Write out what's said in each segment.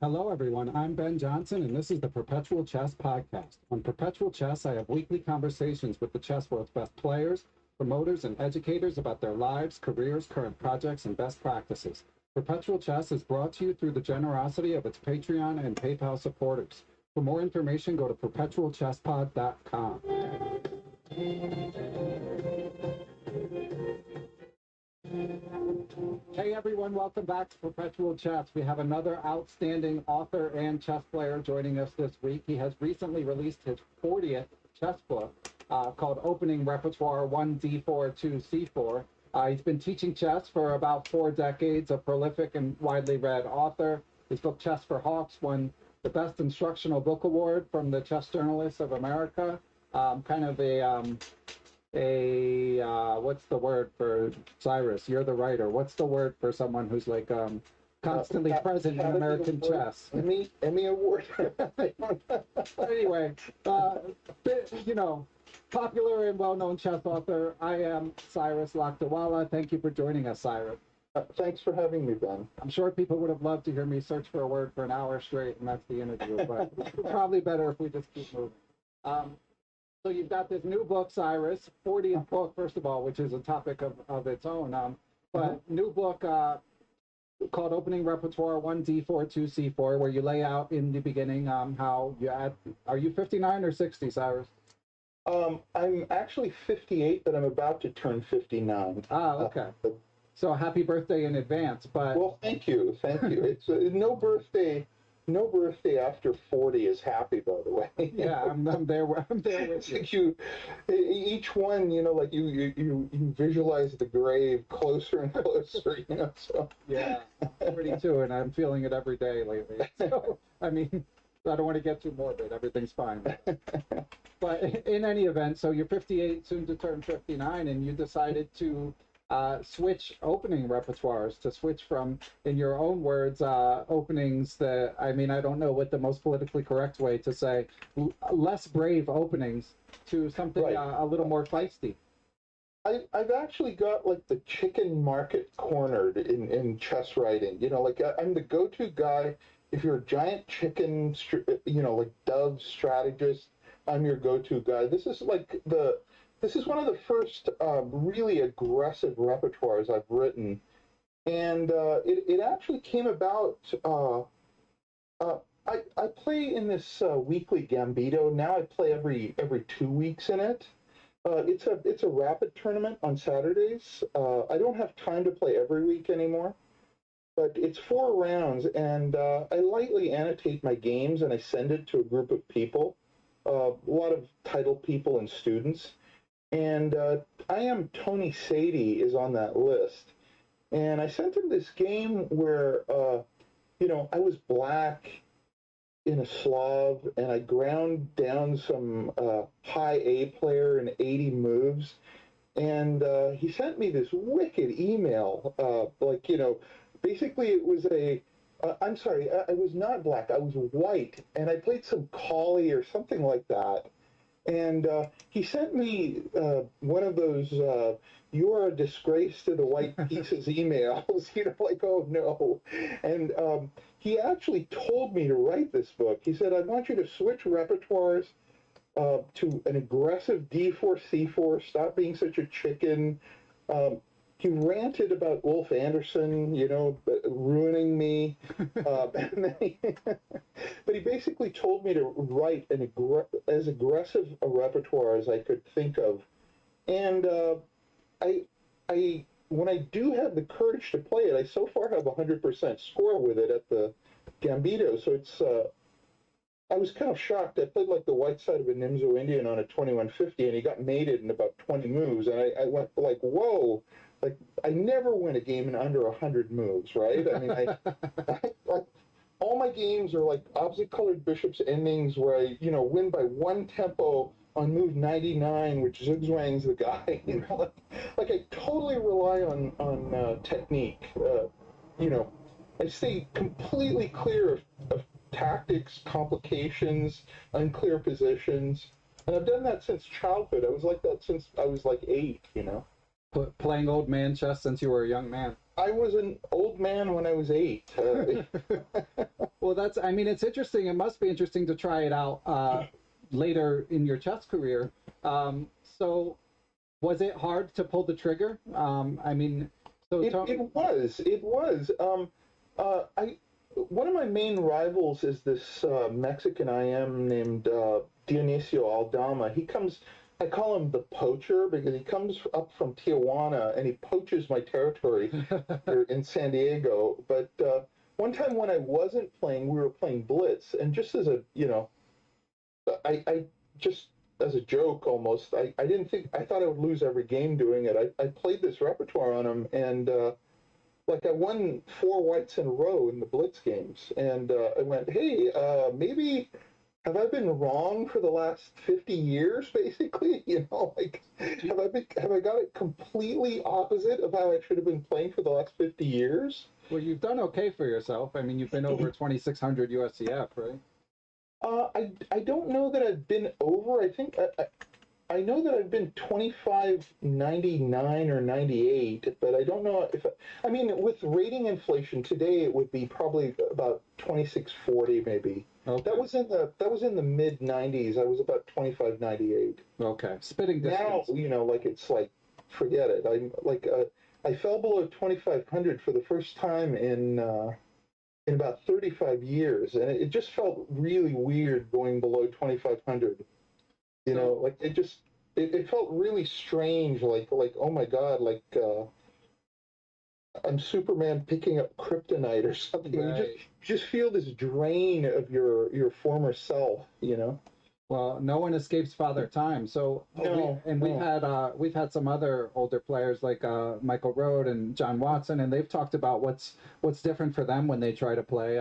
Hello, everyone. I'm Ben Johnson, and this is the Perpetual Chess Podcast. On Perpetual Chess, I have weekly conversations with the chess world's best players, promoters, and educators about their lives, careers, current projects, and best practices. Perpetual Chess is brought to you through the generosity of its Patreon and PayPal supporters. For more information, go to perpetualchesspod.com. Hey everyone, welcome back to Perpetual Chess. We have another outstanding author and chess player joining us this week. He has recently released his 40th chess book called Opening Repertoire 1D4 to C4. He's been teaching chess for about 4 decades, a prolific and widely read author. His book Chess for Hawks won the Best Instructional Book Award from the Chess Journalists of America. Kind of what's the word for Cyrus? You're the writer. What's the word for someone who's like constantly present in American chess? Emmy Award. Anyway, popular and well-known chess author. I am Cyrus Lakdawala. Thank you for joining us, Cyrus. Thanks for having me, Ben. I'm sure people would have loved to hear me search for a word for an hour straight, and that's the interview, but probably better if we just keep moving. So you've got this new book, Cyrus, 40th book, first of all, which is a topic of its own, but new book called Opening Repertoire 1D4 to C4, where you lay out in the beginning how you add, are you 59 or 60, Cyrus? I'm actually 58, but I'm about to turn 59. Ah, okay. So happy birthday in advance. But well, thank you. It's no birthday after 40 is happy, by the way. Yeah, I'm there with you. Each one, like you visualize the grave closer and closer, So yeah, 42, and I'm feeling it every day lately. So I mean, I don't want to get too morbid. Everything's fine. But in any event, so you're 58, soon to turn 59, and you decided to switch opening repertoires, to switch from, in your own words, openings that, I mean, I don't know what the most politically correct way to say, less brave openings, to something right. A little more feisty. I've actually got like the chicken market cornered in chess writing. I'm the go-to guy. If you're a giant chicken, like dove strategist, I'm your go-to guy. This is one of the first really aggressive repertoires I've written, and it actually came about. I play in this weekly Gambito. Now I play every 2 weeks in it. It's a rapid tournament on Saturdays. I don't have time to play every week anymore, but it's 4 rounds, and I lightly annotate my games and I send it to a group of people, a lot of title people and students. And I am Tony Sadie is on that list. And I sent him this game where, I was black in a Slav, and I ground down some high A player in 80 moves. And he sent me this wicked email. Basically it was I'm sorry, I was not black. I was white. And I played some collie or something like that. And he sent me one of those "you're a disgrace to the white pieces" emails, oh no. And he actually told me to write this book. He said, I want you to switch repertoires to an aggressive D4, C4, stop being such a chicken. He ranted about Ulf Anderson, ruining me. But he basically told me to write as aggressive a repertoire as I could think of. And when I do have the courage to play it, I so far have 100% score with it at the Gambito. So it's I was kind of shocked. I played like the white side of a Nimzo Indian on a 2150, and he got mated in about 20 moves. And I went like, whoa. Like, I never win a game in under 100 moves, right? I mean, all my games are like opposite-colored bishops endings where I, win by 1 tempo on move 99, which zigzwangs the guy. Like I totally rely on technique. I stay completely clear of tactics, complications, unclear positions, and I've done that since childhood. I was like that since I was like 8. playing old man chess since you were a young man. I was an old man when I was 8. Well, I mean, it's interesting. It must be interesting to try it out later in your chess career. So was it hard to pull the trigger? I mean, so it was. One of my main rivals is this Mexican IM named Dionisio Aldama. I call him the poacher because he comes up from Tijuana and he poaches my territory here in San Diego. But one time when I wasn't playing, we were playing Blitz, and just as a, I just as a joke almost, I thought I would lose every game doing it. I played this repertoire on him, and I won 4 whites in a row in the Blitz games, and I went, hey, maybe have I been wrong for the last 50 years, basically? Have I got it completely opposite of how I should have been playing for the last 50 years? Well, you've done okay for yourself. I mean, you've been over 2,600 USCF, right? I don't know that I've been over. I think I know that I've been 25.99 or 98, but I don't know if I mean, with rating inflation today, it would be probably about 26.40 maybe. Okay. That was in the mid 90s. I was about 25.98. Okay, spitting distance. Now, it's like, forget it. I fell below 2,500 for the first time in about 35 years, and it just felt really weird going below 2,500. It felt really strange, like oh my God, I'm Superman picking up kryptonite or something. Right. You just feel this drain of your former self, Well, no one escapes Father Time. So we've had some other older players like Michael Rode and John Watson, and they've talked about what's different for them when they try to play.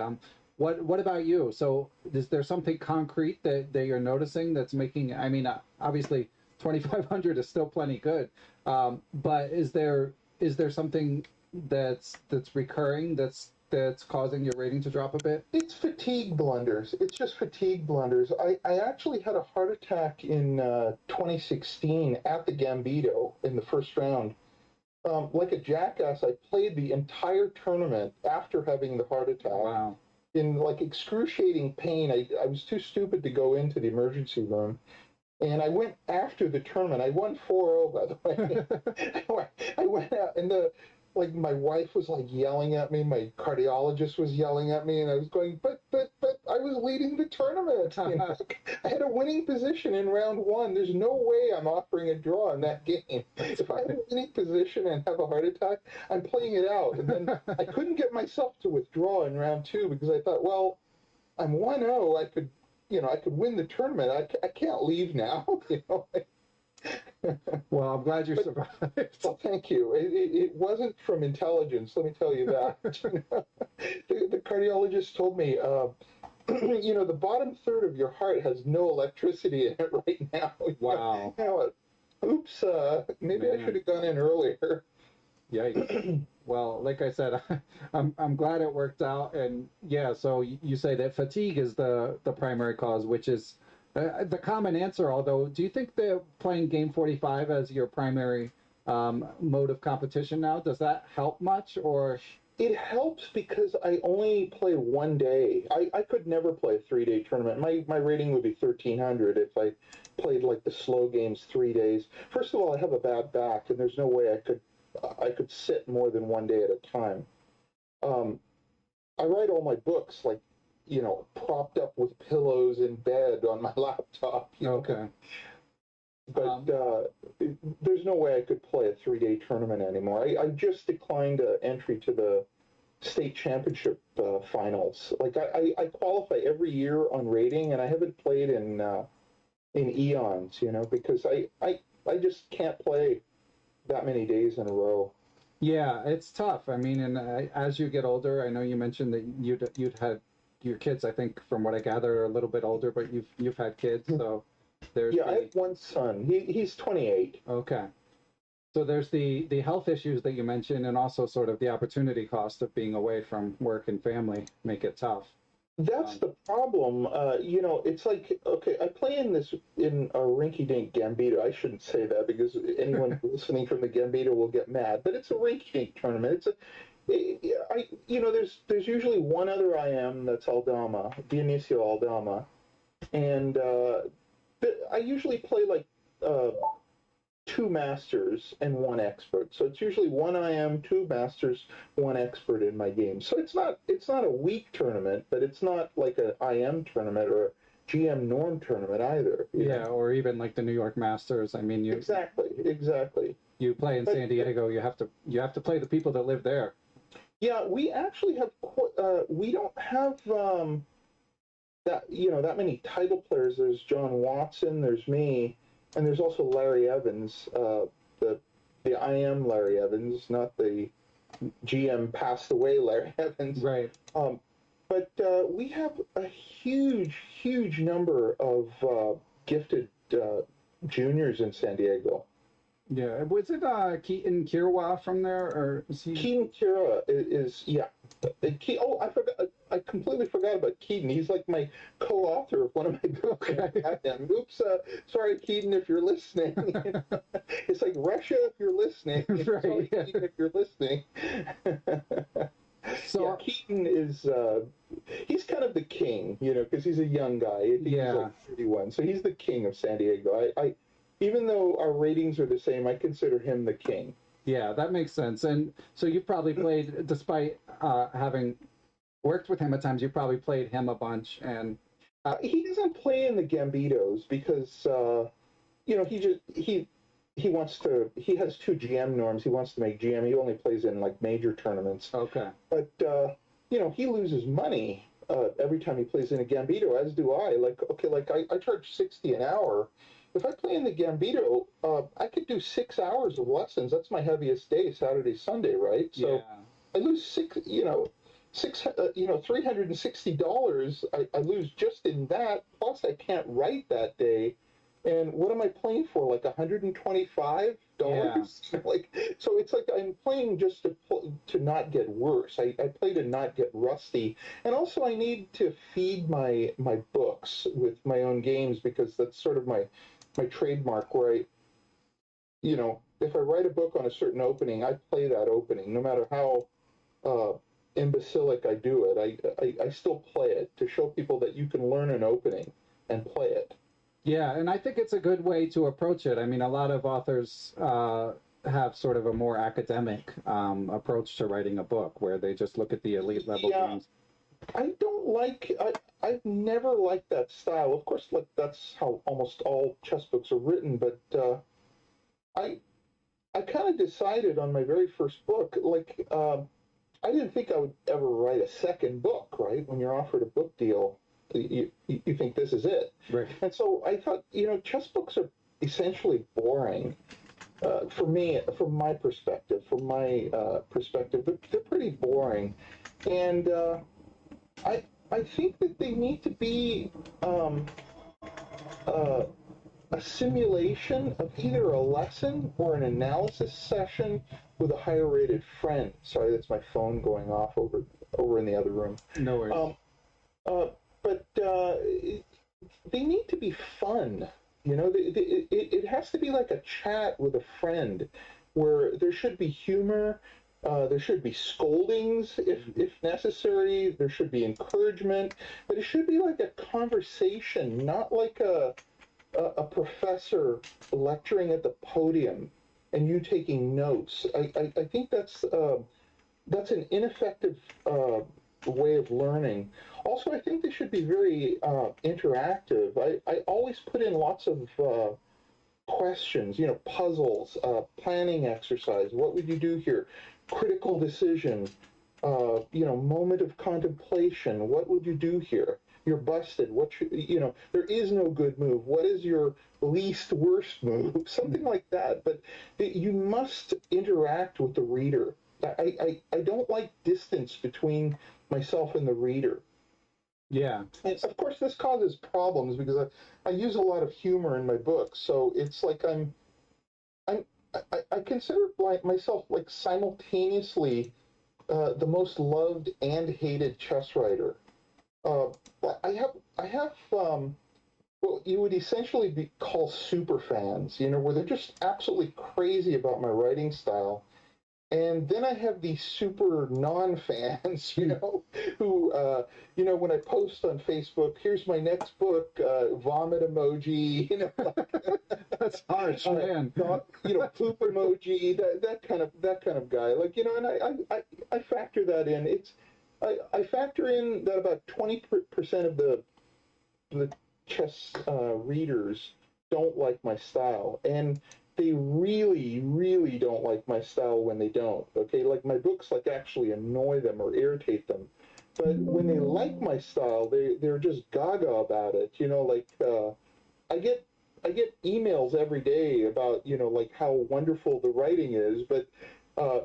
What about you? So is there something concrete that you're noticing that's making? I mean, obviously 2,500 is still plenty good, but is there something that's recurring that's causing your rating to drop a bit? It's fatigue blunders. It's just fatigue blunders. I actually had a heart attack in 2016 at the Gambito in the first round. Like a jackass, I played the entire tournament after having the heart attack. Wow. In excruciating pain. I was too stupid to go into the emergency room. And I went after the tournament. I won 4-0, by the way. I went out, and my wife was yelling at me. My cardiologist was yelling at me, and I was going, but I was leading the tournament. I had a winning position in round 1. There's no way I'm offering a draw in that game. If I have a winning position and have a heart attack, I'm playing it out. And then I couldn't get myself to withdraw in round 2 because I thought, well, I'm 1-0. I could win the tournament. I can't leave now. Well, I'm glad you survived. Well, thank you. It wasn't from intelligence, let me tell you that. The cardiologist told me, the bottom third of your heart has no electricity in it right now. Wow. Oops, maybe I should have gone in earlier. Yikes. Well, like I said, I'm glad it worked out. And yeah, so you say that fatigue is the primary cause, which is the common answer. Although, do you think that playing game 45 as your primary mode of competition now, does that help much? Or it helps because I only play 1 day. I could never play a 3-day tournament. My rating would be 1,300 if I played the slow games 3 days. First of all, I have a bad back, and there's no way I could sit more than 1 day at a time. I write all my books propped up with pillows in bed on my laptop. Okay. But there's no way I could play a 3-day tournament anymore. I just declined entry to the state championship finals. I qualify every year on rating, and I haven't played in eons, because I just can't play that many days in a row. Yeah, it's tough. I mean, and as you get older, I know you mentioned that you'd had your kids. I think, from what I gather, are a little bit older, but you've had kids, so there's. Yeah, I have one son. He's 28. Okay, so there's the health issues that you mentioned, and also sort of the opportunity cost of being away from work and family make it tough. That's the problem. It's like, okay, I play in a rinky-dink Gambito. I shouldn't say that because anyone listening from the Gambito will get mad, but it's a rinky-dink tournament. There's usually one other IM that's Aldama, Dionisio Aldama, and I usually play like uh, two masters and one expert. So it's usually one IM, two masters, one expert in my game. So it's not a weak tournament, but it's not like an IM tournament or a GM norm tournament either. Yeah, or even like the New York Masters. I mean, Exactly. you play in San Diego, you have to play the people that live there. Yeah, we actually have we don't have that many title players. There's John Watson, there's me, and there's also Larry Evans, the IM Larry Evans, not the GM passed away Larry Evans. Right. But we have a huge number of gifted juniors in San Diego. Yeah. Was it Keaton Kirwa from there, or is he? Keaton Kira is yeah. I forgot. I completely forgot about Keaton. He's like my co-author of one of my books. Oops, sorry, Keaton, if you're listening. It's like Russia, if you're listening. Right. Sorry, Keaton, if you're listening. So yeah, Keaton is he's kind of the king, because he's a young guy. I think he's like 31, so he's the king of San Diego. I even though our ratings are the same, I consider him the king. Yeah, that makes sense. And so you've probably played, despite having worked with him at times, you've probably played him a bunch. And he doesn't play in the Gambitos because he wants to. He has two GM norms. He wants to make GM. He only plays in like major tournaments. Okay. But he loses money every time he plays in a Gambito, as do I. I charge $60 an hour. If I play in the Gambito, I could do 6 hours of lessons. That's my heaviest day, Saturday, Sunday, right? So I lose $360. I lose just in that. Plus, I can't write that day. And what am I playing for? Like $125? Yeah. So it's like I'm playing just to not get worse. I play to not get rusty, and also I need to feed my books with my own games because that's sort of my trademark. Where if I write a book on a certain opening, I play that opening, no matter how imbecilic I do it. I still play it to show people that you can learn an opening and play it. Yeah, and I think it's a good way to approach it. I mean, a lot of authors have sort of a more academic approach to writing a book, where they just look at the elite level games. I've never liked that style. Of course, like that's how almost all chess books are written, but I kind of decided on my very first book, I didn't think I would ever write a second book, right? When you're offered a book deal, you think this is it. Right. And so I thought, chess books are essentially boring. For me, from my perspective, they're pretty boring. And I think that they need to be a simulation of either a lesson or an analysis session with a higher rated friend. Sorry, that's my phone going off over in the other room. No worries. But they need to be fun. It has to be like a chat with a friend where there should be humor. There should be scoldings if necessary. There should be encouragement. But it should be like a conversation, not like a professor lecturing at the podium and you taking notes. I think that's an ineffective way of learning. Also, I think they should be very interactive. I always put in lots of questions, puzzles, planning exercise. What would you do here? Critical decision, moment of contemplation. What would you do here? You're busted. There is no good move. What is your least worst move? Something like that. But you must interact with the reader. I don't like distance between myself and the reader. Yeah. And of course, this causes problems because I use a lot of humor in my books. So it's like I consider myself like simultaneously the most loved and hated chess writer. Well, I have well, you would essentially be call super fans, where they're just absolutely crazy about my writing style. And then I have these super non-fans, who, when I post on Facebook, here's my next book, vomit emoji, That's harsh, man. poop emoji, that kind of guy. Like, and I factor that in. I factor in that about 20% of the chess readers don't like my style, and they really, really don't like my style when they don't. Okay, like my books like actually annoy them or irritate them, but when they like my style, they're just gaga about it. Like I get I get emails every day about like how wonderful the writing is, but uh,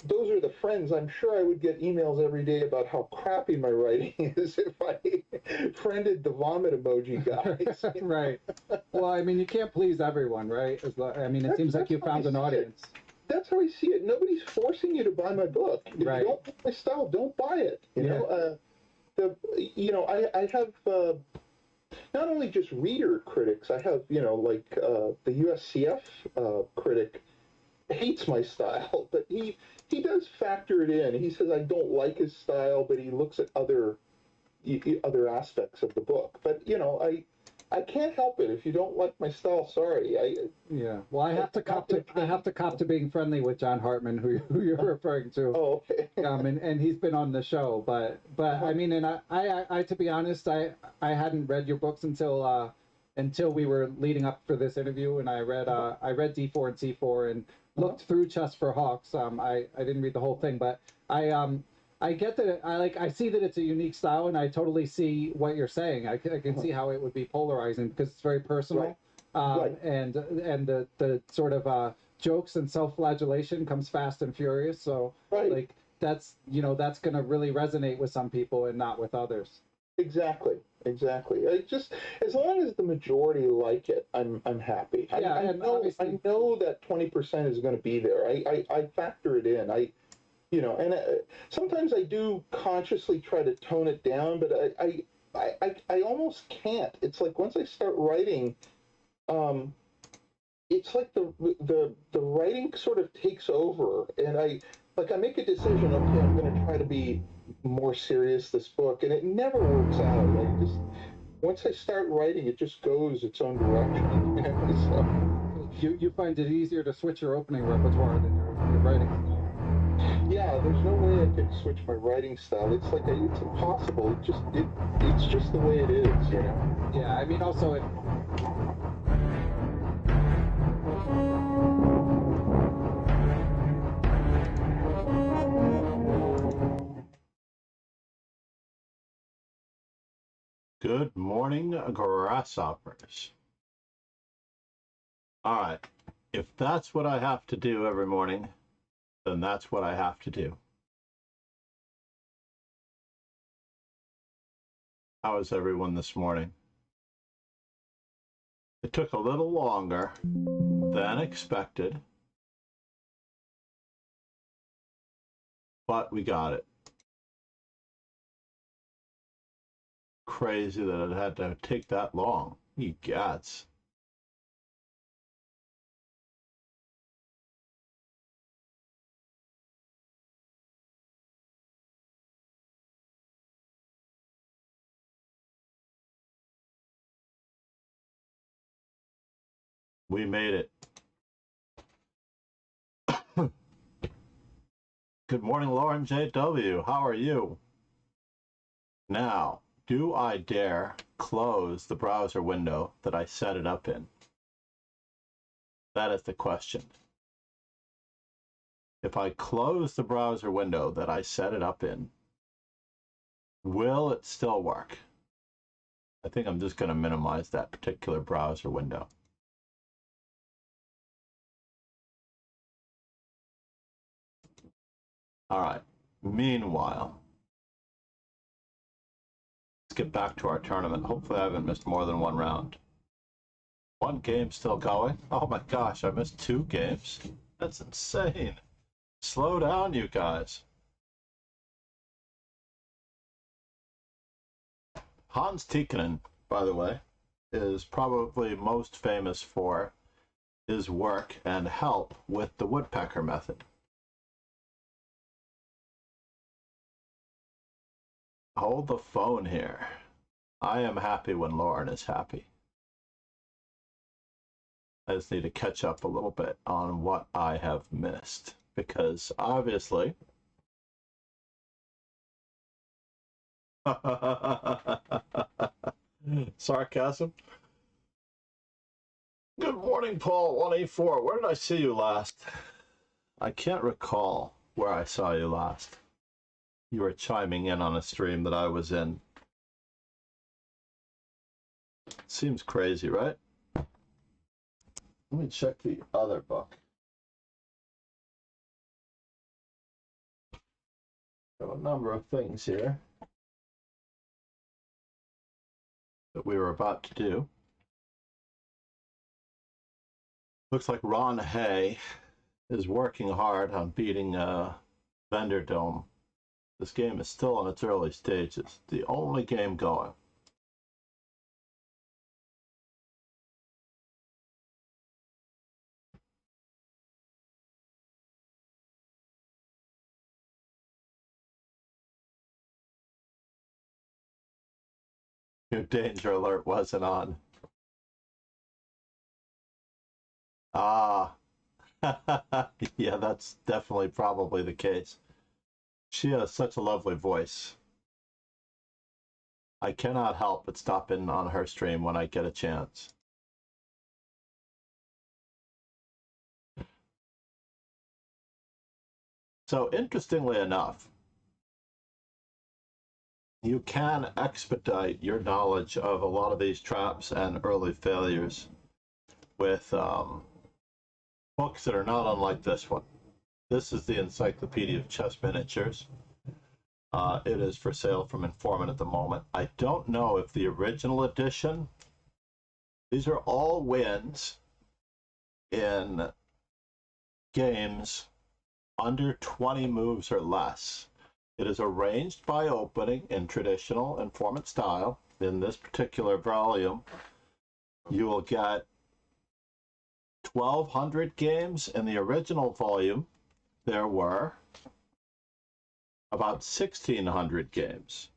those are the friends. I'm sure I would get emails every day about how crappy my writing is if I friended the vomit emoji guys. Right. Well, I mean, you can't please everyone, right? I mean, it seems like you found an audience. That's how I see it. Nobody's forcing you to buy my book. If Right. you don't like my style, don't buy it. I have not only just reader critics. I have like the USCF critic hates my style, but he does factor it in. He says I don't like his style, but he looks at other aspects of the book. But I can't help it. If you don't like my style, sorry. Yeah. Well, I have to cop to being friendly with John Hartman, who you're referring to. Oh, okay. And he's been on the show, but I mean, and I to be honest, I hadn't read your books until we were leading up for this interview, and I read D4 and C4 and looked through Chess for Hawks. I didn't read the whole thing, but I get that. I see that it's a unique style, and I totally see what you're saying. I can see how it would be polarizing because it's very personal, Right. and the sort of jokes and self-flagellation comes fast and furious. So Right. like that's going to really resonate with some people and not with others. Exactly. I just, as long as the majority like it, I'm happy. Yeah, I know that 20% is going to be there. I factor it in. And sometimes I do consciously try to tone it down, but I almost can't. It's like once I start writing, it's like the writing sort of takes over, and I make a decision. Okay, I'm going to try to be more serious this book, and it never works out. Like just once I start writing, it just goes its own direction. So you find it easier to switch your opening repertoire than your writing style. Yeah, there's no way I could switch my writing style. It's like it's impossible. It's just the way it is. Yeah, I mean, also it. Good morning, grasshoppers. All right, if that's what I have to do every morning, then that's what I have to do. How is everyone this morning? It took a little longer than expected, but we got it. Crazy that it had to take that long. Ye gods. We made it. Good morning, Lauren J.W. How are you? Now, do I dare close the browser window that I set it up in? That is the question. If I close the browser window that I set it up in, will it still work? I think I'm just going to minimize that particular browser window. All right. Meanwhile, let's get back to our tournament. Hopefully I haven't missed more than one round. One game still going. Oh my gosh, I missed 2 games. That's insane. Slow down, you guys. Hans Tikkanen, by the way, is probably most famous for his work and help with the woodpecker method. Hold the phone here. I am happy when Lauren is happy. I just need to catch up a little bit on what I have missed, because obviously sarcasm. Good morning, Paul 184. Where did I see you last? I can't recall where I saw you last. You were chiming in on a stream that I was in. Seems crazy, right? Let me check the other book. I have a number of things here that we were about to do. Looks like Ron Hay is working hard on beating Vendordome. This game is still in its early stages. The only game going. Your danger alert wasn't on. Ah, yeah, that's definitely probably the case. She has such a lovely voice. I cannot help but stop in on her stream when I get a chance. So interestingly enough, you can expedite your knowledge of a lot of these traps and early failures with books that are not unlike this one. This is the Encyclopedia of Chess Miniatures. It is for sale from Informant at the moment. I don't know if the original edition, these are all wins in games under 20 moves or less. It is arranged by opening in traditional Informant style. In this particular volume, you will get 1,200 games. In the original volume, there were about 1,600 games.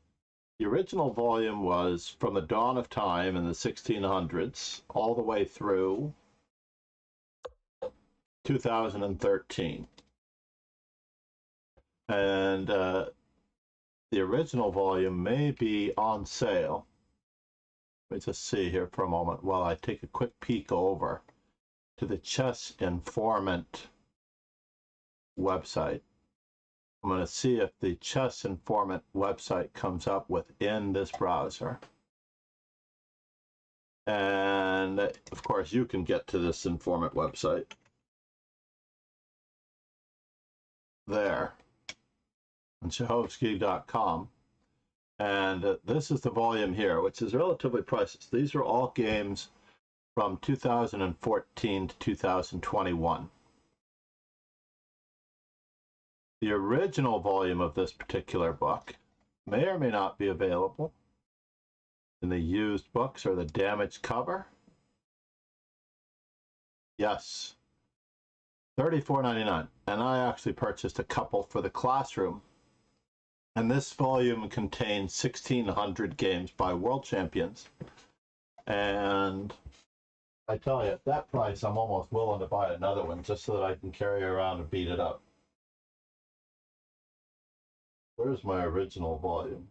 The original volume was from the dawn of time in the 1600s all the way through 2013. And the original volume may be on sale. Let me just see here for a moment while I take a quick peek over to the Chess Informant website. I'm going to see if the Chess Informant website comes up within this browser. And of course, you can get to this Informant website there on Shahovsky.com. And this is the volume here, which is relatively priceless. These are all games from 2014 to 2021. The original volume of this particular book may or may not be available in the used books or the damaged cover. Yes, $34.99. And I actually purchased a couple for the classroom. And this volume contains 1,600 games by world champions. And I tell you, at that price, I'm almost willing to buy another one just so that I can carry it around and beat it up. Where's my original volume?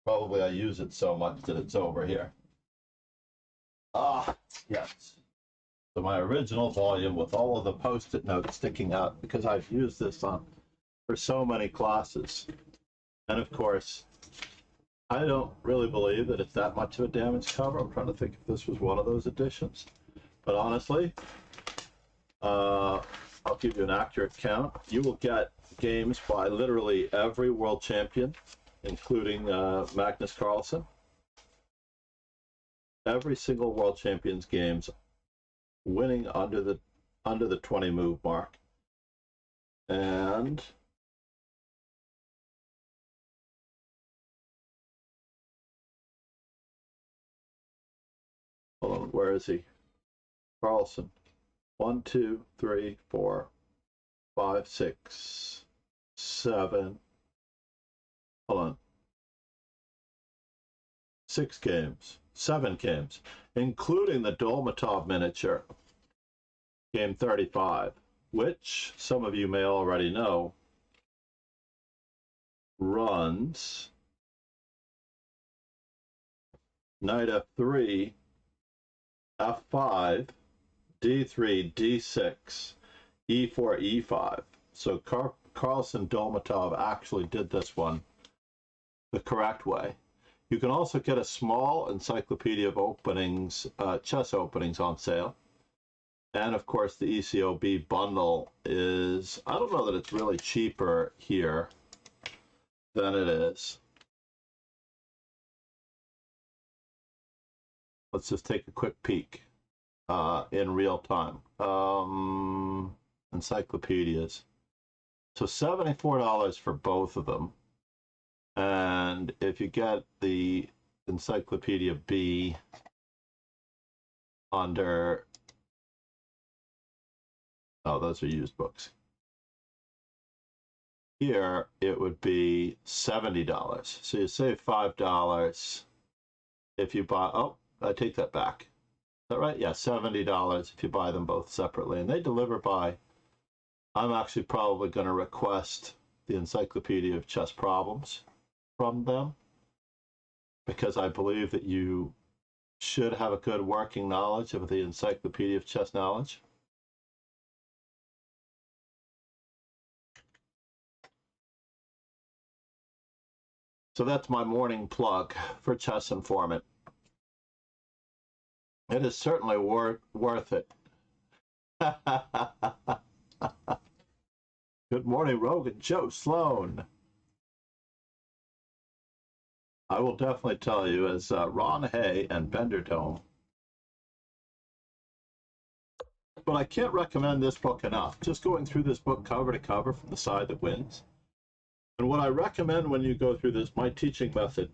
Probably I use it so much that it's over here. Ah, yes. So my original volume with all of the post-it notes sticking out, because I've used this for so many classes. And of course, I don't really believe that it's that much of a damaged cover. I'm trying to think if this was one of those editions. But honestly, I'll give you an accurate count. You will get games by literally every world champion, including Magnus Carlsen. Every single world champion's games winning under the 20 move mark. And Hold on, where is he? Carlson. 1, 2, 3, 4, 5, 6, 7. Hold on. 6 games. 7 games, including the Dolmatov miniature, game 35, which some of you may already know runs knight f3, f5, d3, d6, e4, e5. So Carlson Dolmatov actually did this one the correct way. You can also get a small encyclopedia of openings, chess openings on sale. And of course, the ECOB bundle is, I don't know that it's really cheaper here than it is. Let's just take a quick peek in real time. Encyclopedias. So $74 for both of them. And if you get the Encyclopedia B under, oh, those are used books. Here, it would be $70. So you save $5 if you buy, oh, I take that back. Is that right? Yeah, $70 if you buy them both separately. And they deliver by, I'm actually probably going to request the Encyclopedia of Chess Problems from them, because I believe that you should have a good working knowledge of the Encyclopedia of Chess Knowledge. So that's my morning plug for Chess Informant. It is certainly worth it. Good morning, Rogan Joe Sloan. I will definitely tell you, as Ron Hay and Bender Dome. But I can't recommend this book enough. Just going through this book cover to cover from the side that wins. And what I recommend when you go through this, my teaching method,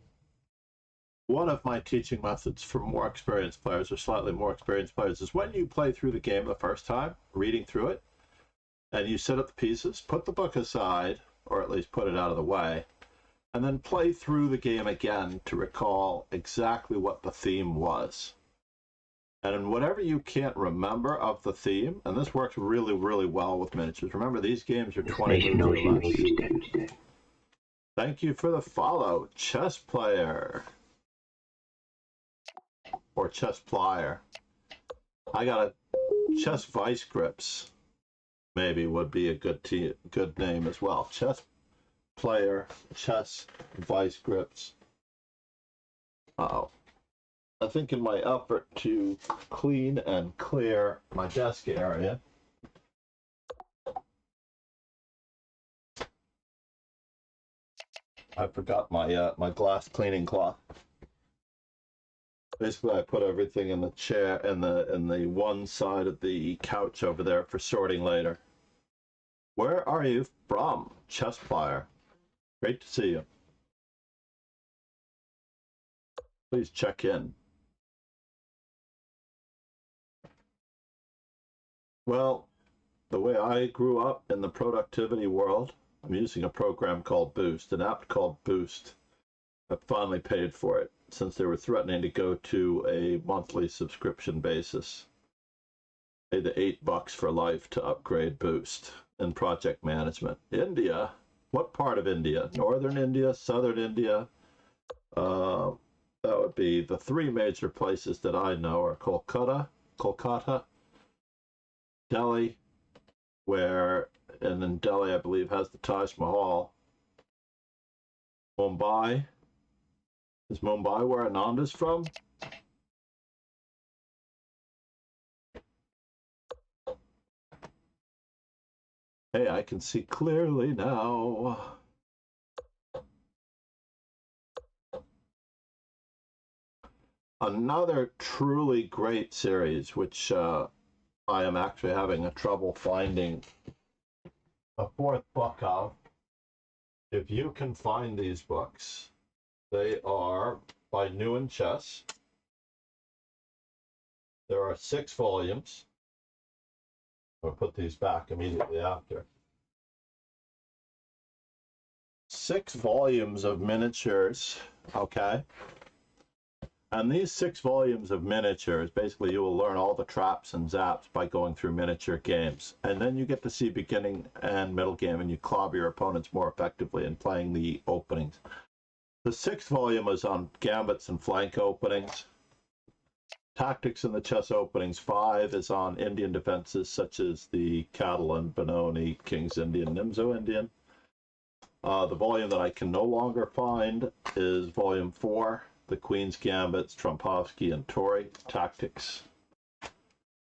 one of my teaching methods for more experienced players or slightly more experienced players is when you play through the game the first time, reading through it, and you set up the pieces, put the book aside, or at least put it out of the way, and then play through the game again to recall exactly what the theme was. And whatever you can't remember of the theme, and this works really, really well with miniatures. Remember, these games are 20 moves or less. Thank you for the follow, Chess Player. Or Chess Plier. I got a Chess Vice Grips, maybe would be a good name as well. Chess Player, Chess Vice Grips. Uh-oh. I think in my effort to clean and clear my desk area, I forgot my my glass cleaning cloth. Basically, I put everything in the chair, in the one side of the couch over there for sorting later. Where are you from, Chess Player? Great to see you. Please check in. Well, the way I grew up in the productivity world, I'm using a program called Boost, an app called Boost. I finally paid for it since they were threatening to go to a monthly subscription basis. Pay the $8 for life to upgrade Boost in project management. India, what part of India? Northern India, Southern India? That would be the 3 major places that I know are Kolkata, Delhi, and then Delhi, I believe, has the Taj Mahal. Mumbai. Is Mumbai where Ananda's from? Hey, I can see clearly now. Another truly great series, which I am actually having a trouble finding a 4th book of. If you can find these books, they are by New in Chess. There are 6 volumes. I'll put these back immediately after. 6 volumes of miniatures, okay? And these 6 volumes of miniatures, basically you will learn all the traps and zaps by going through miniature games. And then you get to see beginning and middle game, and you clobber your opponents more effectively in playing the openings. The 6th volume is on gambits and flank openings. Tactics in the chess openings. 5 is on Indian defenses, such as the Catalan, Benoni, King's Indian, Nimzo Indian. The volume that I can no longer find is volume 4. The Queen's Gambits, Trompovsky and Torrey tactics.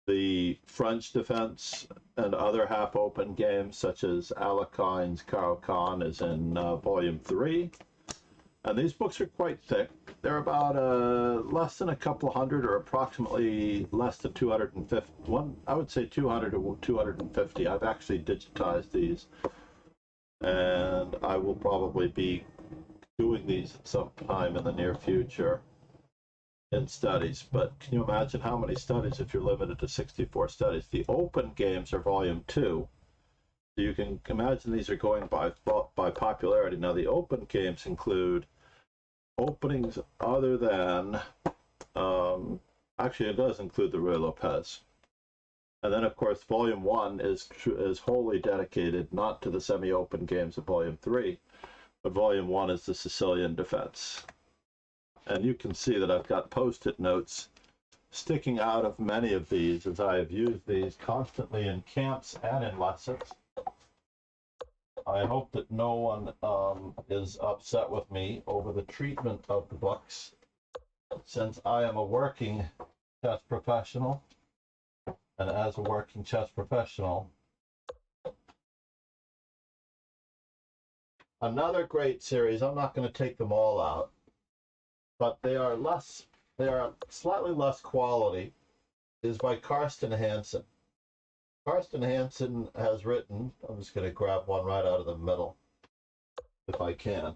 The French defense and other half-open games such as Alekhines, Caro-Kann is in volume 3. And these books are quite thick. They're about less than a couple hundred, or approximately less than 250. I would say 200 to 250. I've actually digitized these. And I will probably be doing these at some time in the near future in studies. But can you imagine how many studies if you're limited to 64 studies? The open games are volume 2. So you can imagine these are going by popularity. Now the open games include openings other than, actually it does include the Ruy Lopez. And then of course volume 1 is wholly dedicated not to the semi-open games of volume 3, but volume 1 is the Sicilian defense. And you can see that I've got post-it notes sticking out of many of these, as I have used these constantly in camps and in lessons. I hope that no one is upset with me over the treatment of the books, since I am a working chess professional, and as a working chess professional, another great series, I'm not going to take them all out, but they are slightly less quality, is by Karsten Hansen. Karsten Hansen has written, I'm just going to grab one right out of the middle, if I can.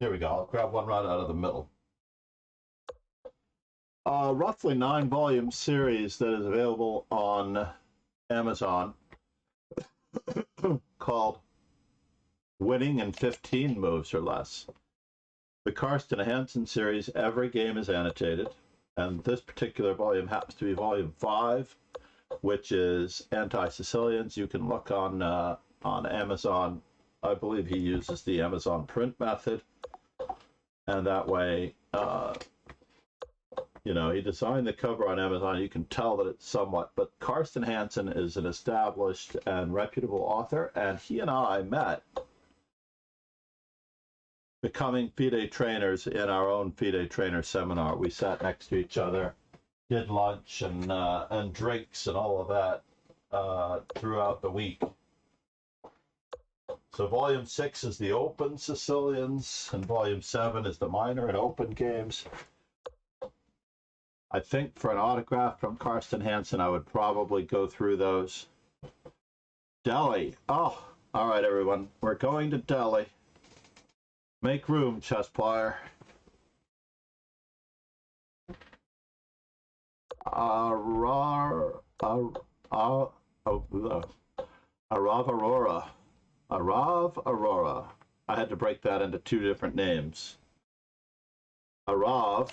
Here we go, I'll grab one right out of the middle. Roughly 9-volume series that is available on Amazon called Winning in 15 Moves or Less. The Karsten Hansen series, every game is annotated, and this particular volume happens to be volume 5, which is Anti-Sicilians. You can look on Amazon. I believe he uses the Amazon print method, and that way, you know, he designed the cover on Amazon. You can tell that it's somewhat, but Karsten Hansen is an established and reputable author, and he and I met becoming FIDE trainers in our own FIDE trainer seminar. We sat next to each other, did lunch and drinks and all of that throughout the week. So volume 6 is the open Sicilians, and volume 7 is the minor and open games. I think for an autograph from Karsten Hansen, I would probably go through those. Delhi. Oh, all right, everyone. We're going to Delhi. Make room, chess player. Arav Aurora. Arav Aurora. I had to break that into 2 different names. Arav,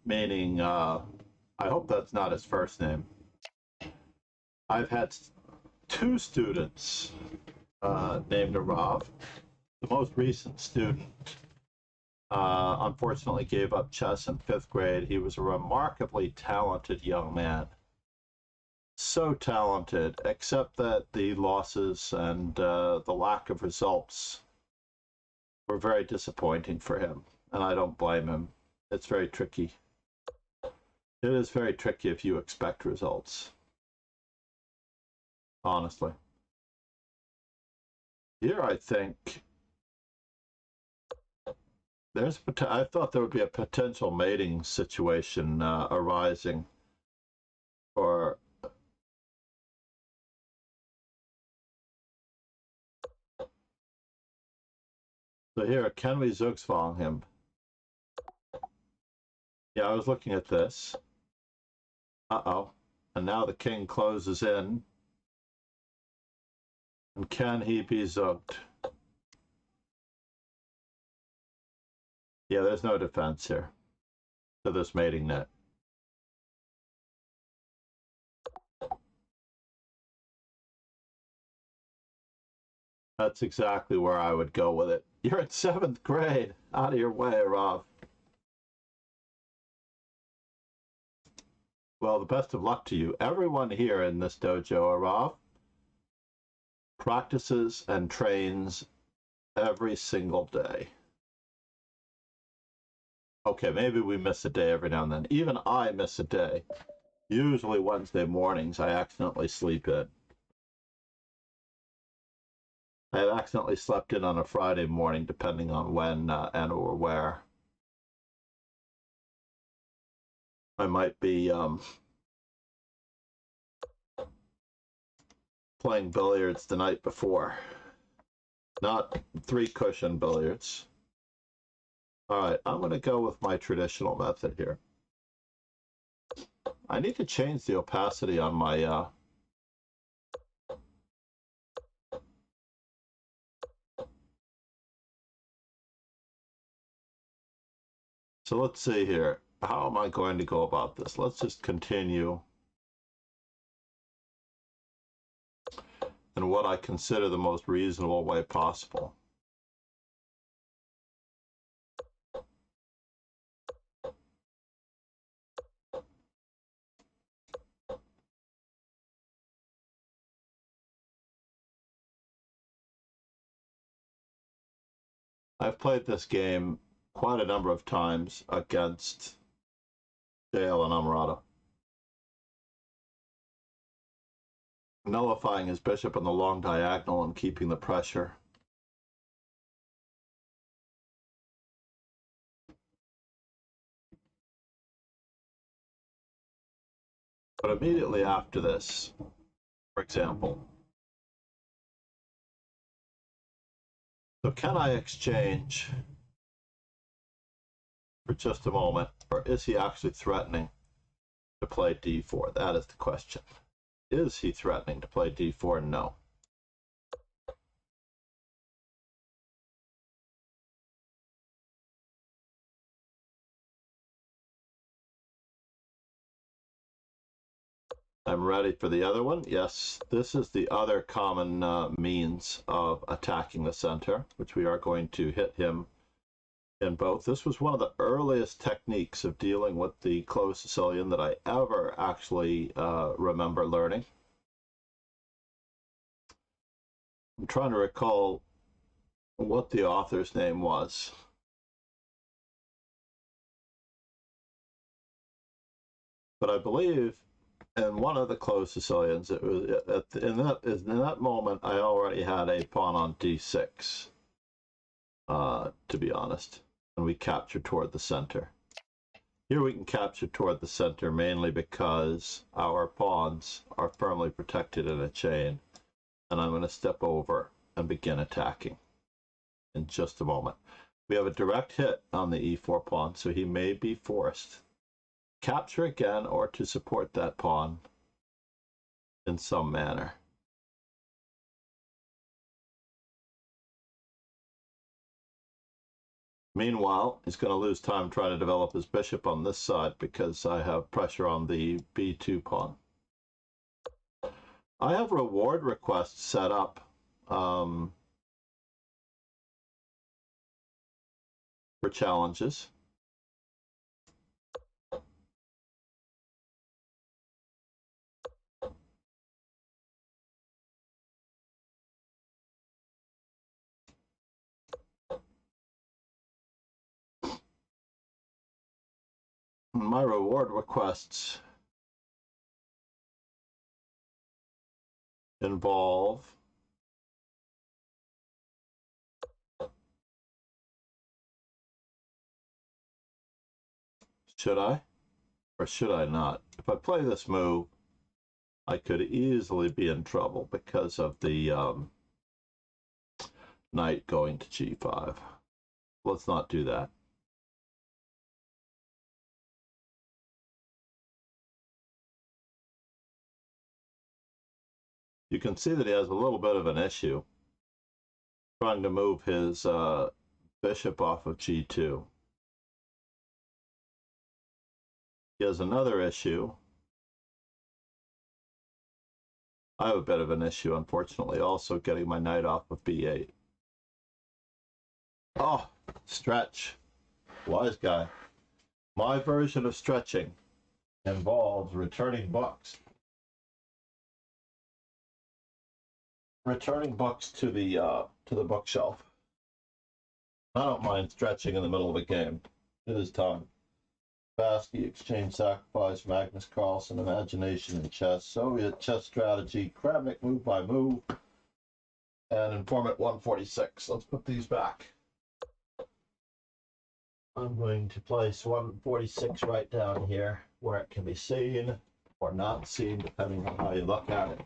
meaning, I hope that's not his first name. I've had 2 students named Arav. The most recent student unfortunately gave up chess in 5th grade. He was a remarkably talented young man. So talented, except that the losses and the lack of results were very disappointing for him, and I don't blame him. It's very tricky. It is very tricky if you expect results. Honestly. Here, I think I thought there would be a potential mating situation arising for so here, can we Zugzwang him? Yeah, I was looking at this. Uh-oh. And now the king closes in. And can he be zooked? Yeah, there's no defense here to this mating net. That's exactly where I would go with it. You're in 7th grade. Out of your way, Rob. Well, the best of luck to you. Everyone here in this dojo, Arav, practices and trains every single day. Okay, maybe we miss a day every now and then. Even I miss a day. Usually Wednesday mornings, I accidentally sleep in. I have accidentally slept in on a Friday morning, depending on when and or where. I might be playing billiards the night before. Not 3-cushion billiards. All right, I'm going to go with my traditional method here. I need to change the opacity on my so let's see here. How am I going to go about this? Let's just continue in what I consider the most reasonable way possible. I've played this game quite a number of times against JL and Amrata. Nullifying his bishop on the long diagonal and keeping the pressure. But immediately after this, for example, so can I exchange for just a moment, or is he actually threatening to play d4? That is the question. Is he threatening to play d4? No. I'm ready for the other one. Yes, this is the other common means of attacking the center, which we are going to hit him in both. This was one of the earliest techniques of dealing with the closed Sicilian that I ever actually remember learning. I'm trying to recall what the author's name was. But I believe in one of the closed Sicilians, it was in that moment I already had a pawn on d6, to be honest, and we captured toward the center. Here we can capture toward the center mainly because our pawns are firmly protected in a chain, and I'm going to step over and begin attacking in just a moment. We have a direct hit on the e4 pawn, so he may be forced capture again or to support that pawn in some manner. Meanwhile, he's going to lose time trying to develop his bishop on this side because I have pressure on the b2 pawn. I have reward requests set up for challenges. My reward requests involve should I or should I not? If I play this move, I could easily be in trouble because of the knight going to g5. Let's not do that. You can see that he has a little bit of an issue trying to move his bishop off of g2. He has another issue. I have a bit of an issue, unfortunately, also getting my knight off of b8. Oh, stretch. Wise guy. My version of stretching involves returning books. Returning books to the bookshelf. I don't mind stretching in the middle of a game. It is time. Spassky, Exchange Sacrifice, Magnus Carlsen, Imagination in Chess, Soviet Chess Strategy, Kramnik Move by Move, and Informant 146. Let's put these back. I'm going to place 146 right down here where it can be seen or not seen, depending on how you look at it.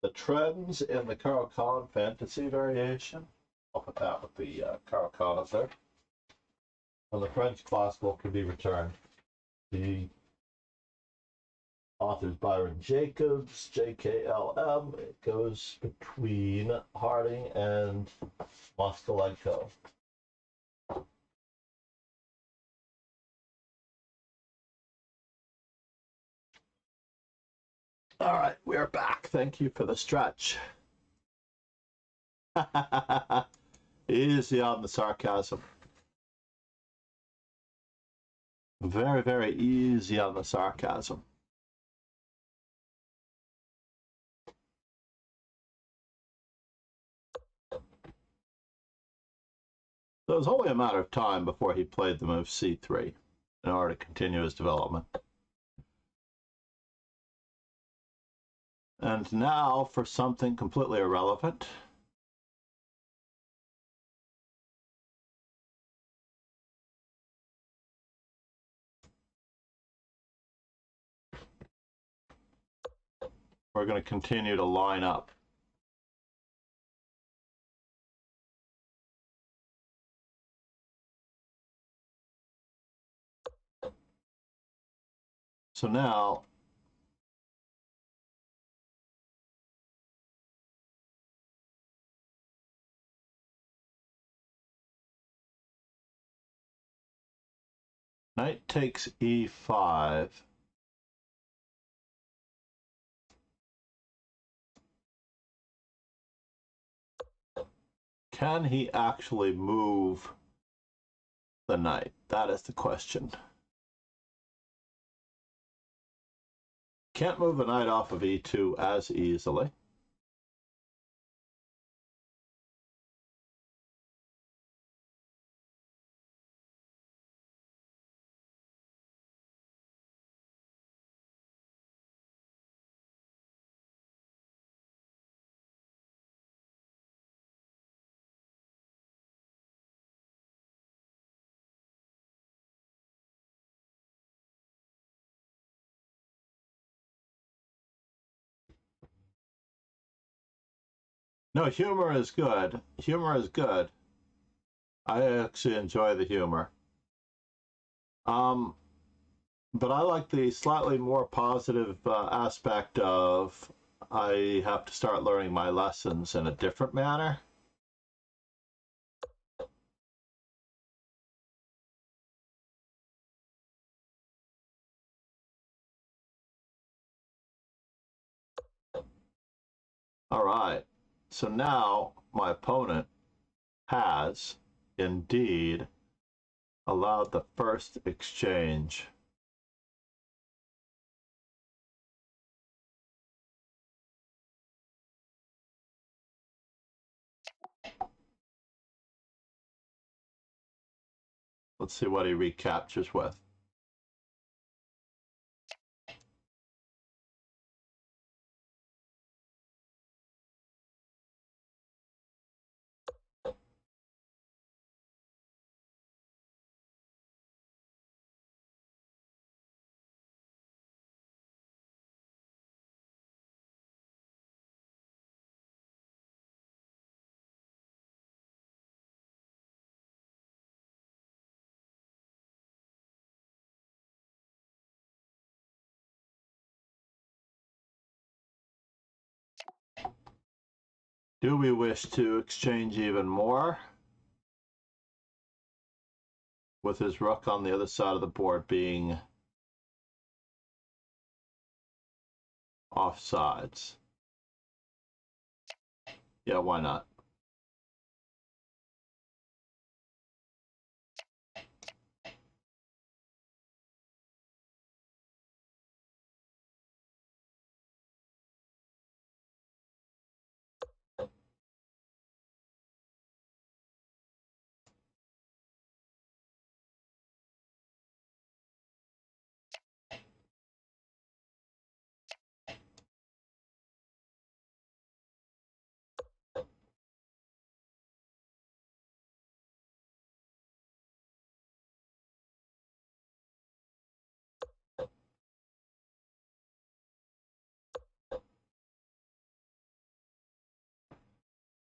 The trends in the Caro-Kann fantasy variation, I'll put that with the Caro-Kann up there. And the French classical can be returned. The author's Byron Jacobs, JKLM. It goes between Harding and Moskalenko. All right, we're back. Thank you for the stretch. Easy on the sarcasm. Very, very easy on the sarcasm. So it was only a matter of time before he played the move c3 in order to continue his development. And now for something completely irrelevant. We're going to continue to line up. So now, knight takes e5. Can he actually move the knight? That is the question. Can't move the knight off of e2 as easily. No, humor is good. Humor is good. I actually enjoy the humor. But I like the slightly more positive aspect of I have to start learning my lessons in a different manner. All right, so now my opponent has indeed allowed the first exchange. Let's see what he recaptures with. Do we wish to exchange even more? With his rook on the other side of the board being offsides. Yeah, why not?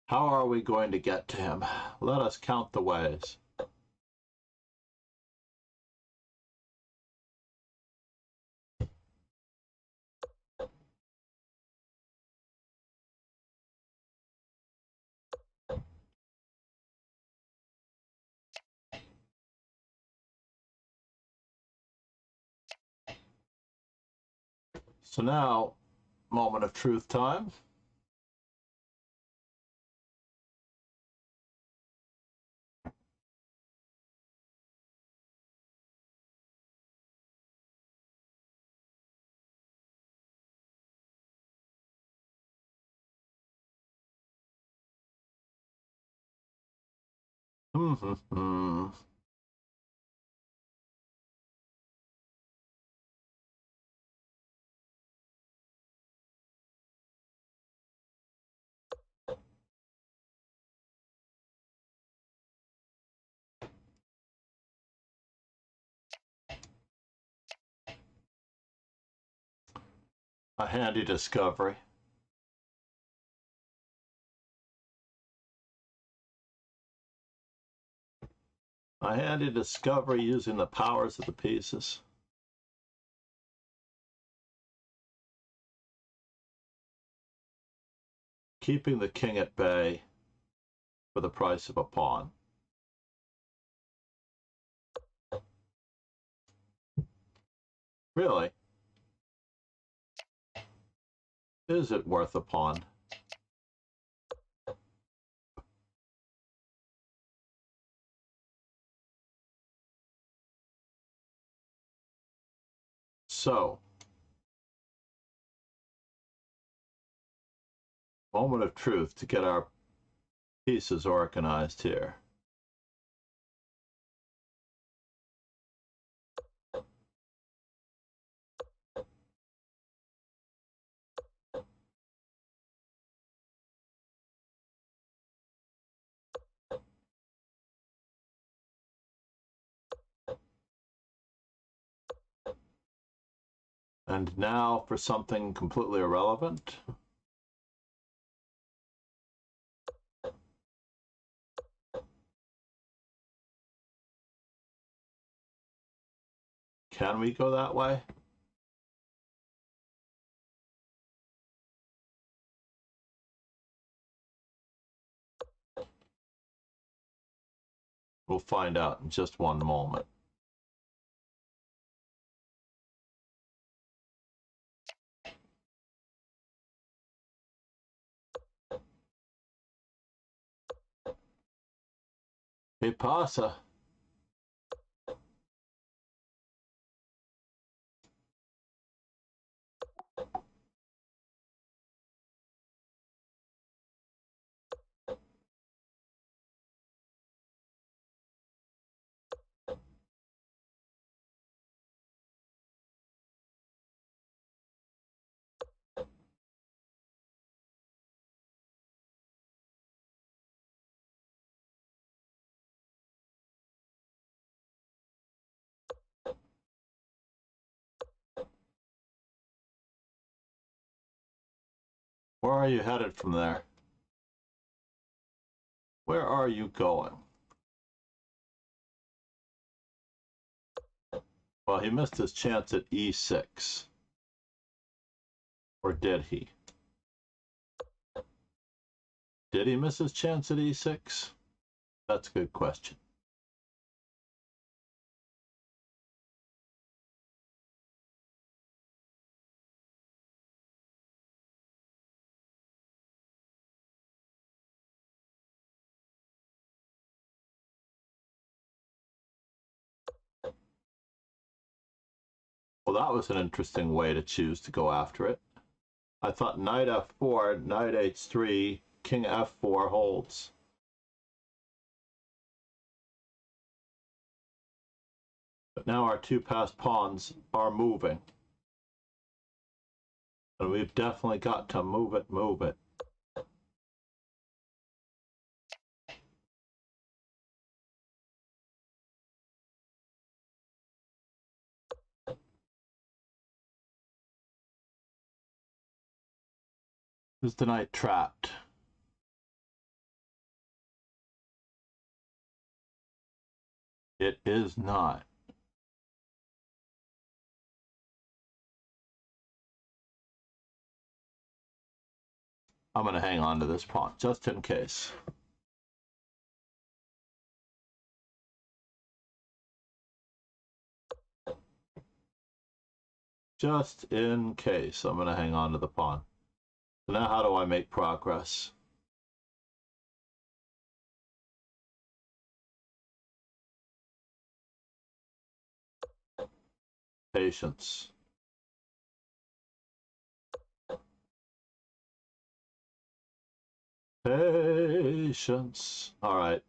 How are we going to get to him? Let us count the ways. So now, moment of truth time. A handy discovery. A handy discovery using the powers of the pieces. Keeping the king at bay for the price of a pawn. Really? Is it worth a pawn? So, moment of truth to get our pieces organized here. And now for something completely irrelevant. Can we go that way? We'll find out in just one moment. ¿Qué pasa? Where are you headed from there? Where are you going? Well, he missed his chance at e6. Or did he? Did he miss his chance at e6? That's a good question. Well, that was an interesting way to choose to go after it. I thought knight f4, knight h3, king f4 holds. But now our two passed pawns are moving. And we've definitely got to move it, move it. Is the knight trapped? It is not. I'm going to hang on to this pawn, just in case. Just in case, I'm going to hang on to the pawn. So now how do I make progress? Patience. Patience. All right.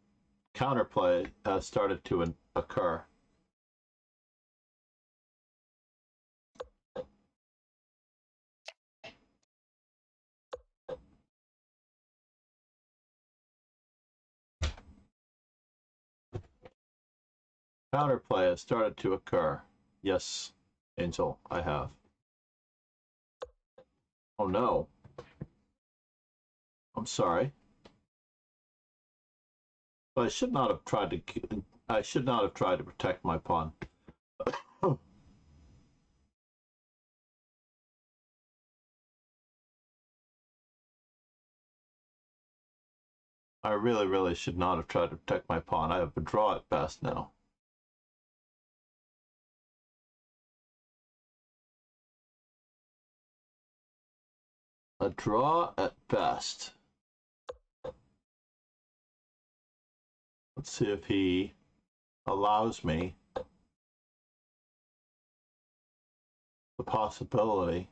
Counterplay has started to occur. Counterplay has started to occur. Yes, Angel, I have. Oh no. I'm sorry. But I should not have tried to protect my pawn. I really should not have tried to protect my pawn. I have a draw at best now. A draw at best. Let's see if he allows me the possibility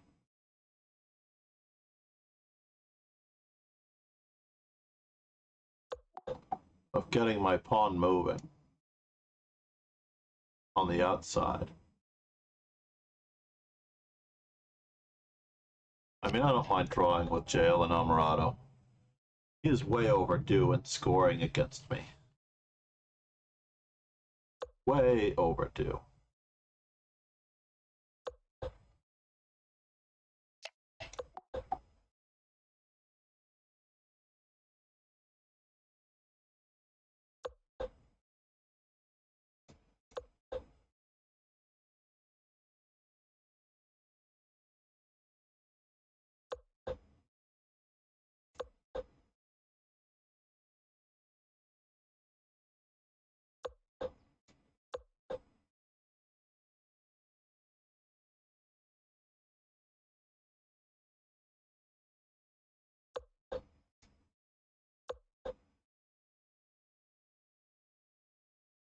of getting my pawn moving on the outside. I mean, I don't mind drawing with Jail and Amarato. He is way overdue in scoring against me. Way overdue.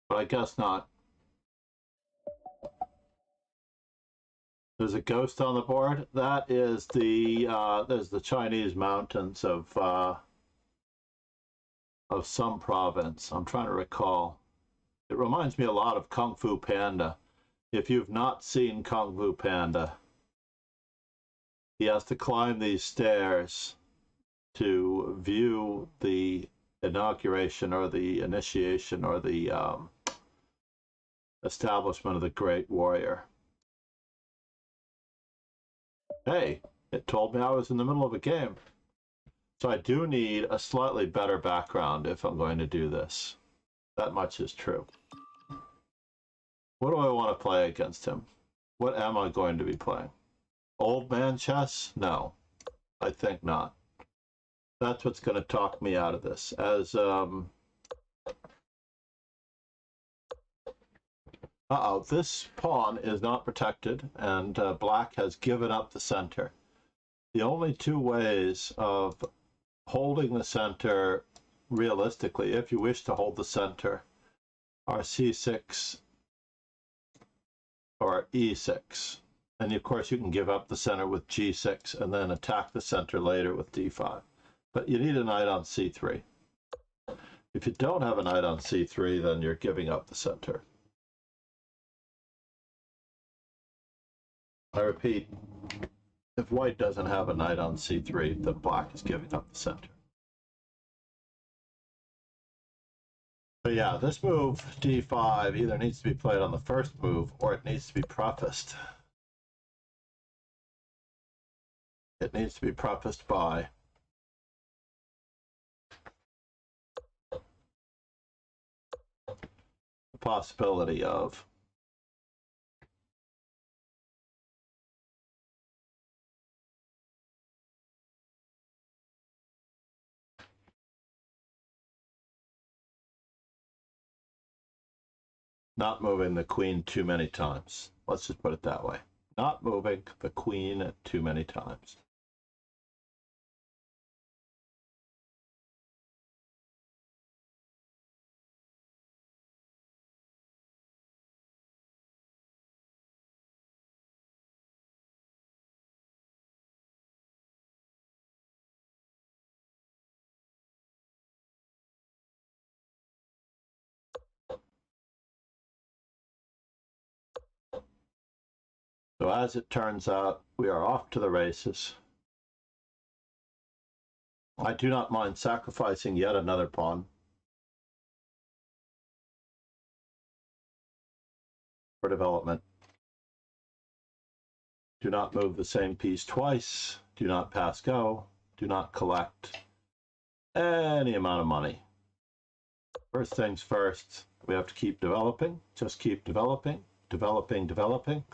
But I guess not. There's a ghost on the board. That is there's the Chinese mountains of some province. I'm trying to recall. It reminds me a lot of Kung Fu Panda. If you've not seen Kung Fu Panda, he has to climb these stairs to view the inauguration or the initiation or the establishment of the great warrior. Hey, it told me I was in the middle of a game. So I do need a slightly better background if I'm going to do this. That much is true. What do I want to play against him? What am I going to be playing? Old man chess? No, I think not. That's what's going to talk me out of this. As this pawn is not protected, and black has given up the center. The only two ways of holding the center realistically, if you wish to hold the center, are c6 or e6. And of course you can give up the center with g6 and then attack the center later with d5. But you need a knight on c3. If you don't have a knight on c3, then you're giving up the center. I repeat, if white doesn't have a knight on c3, then black is giving up the center. But yeah, this move, d5, either needs to be played on the first move or it needs to be prefaced. It needs to be prefaced by the possibility of not moving the queen too many times. Let's just put it that way. Not moving the queen too many times. So as it turns out, we are off to the races. I do not mind sacrificing yet another pawn for development. Do not move the same piece twice. Do not pass go. Do not collect any amount of money. First things first, we have to keep developing. Just keep developing, developing, developing.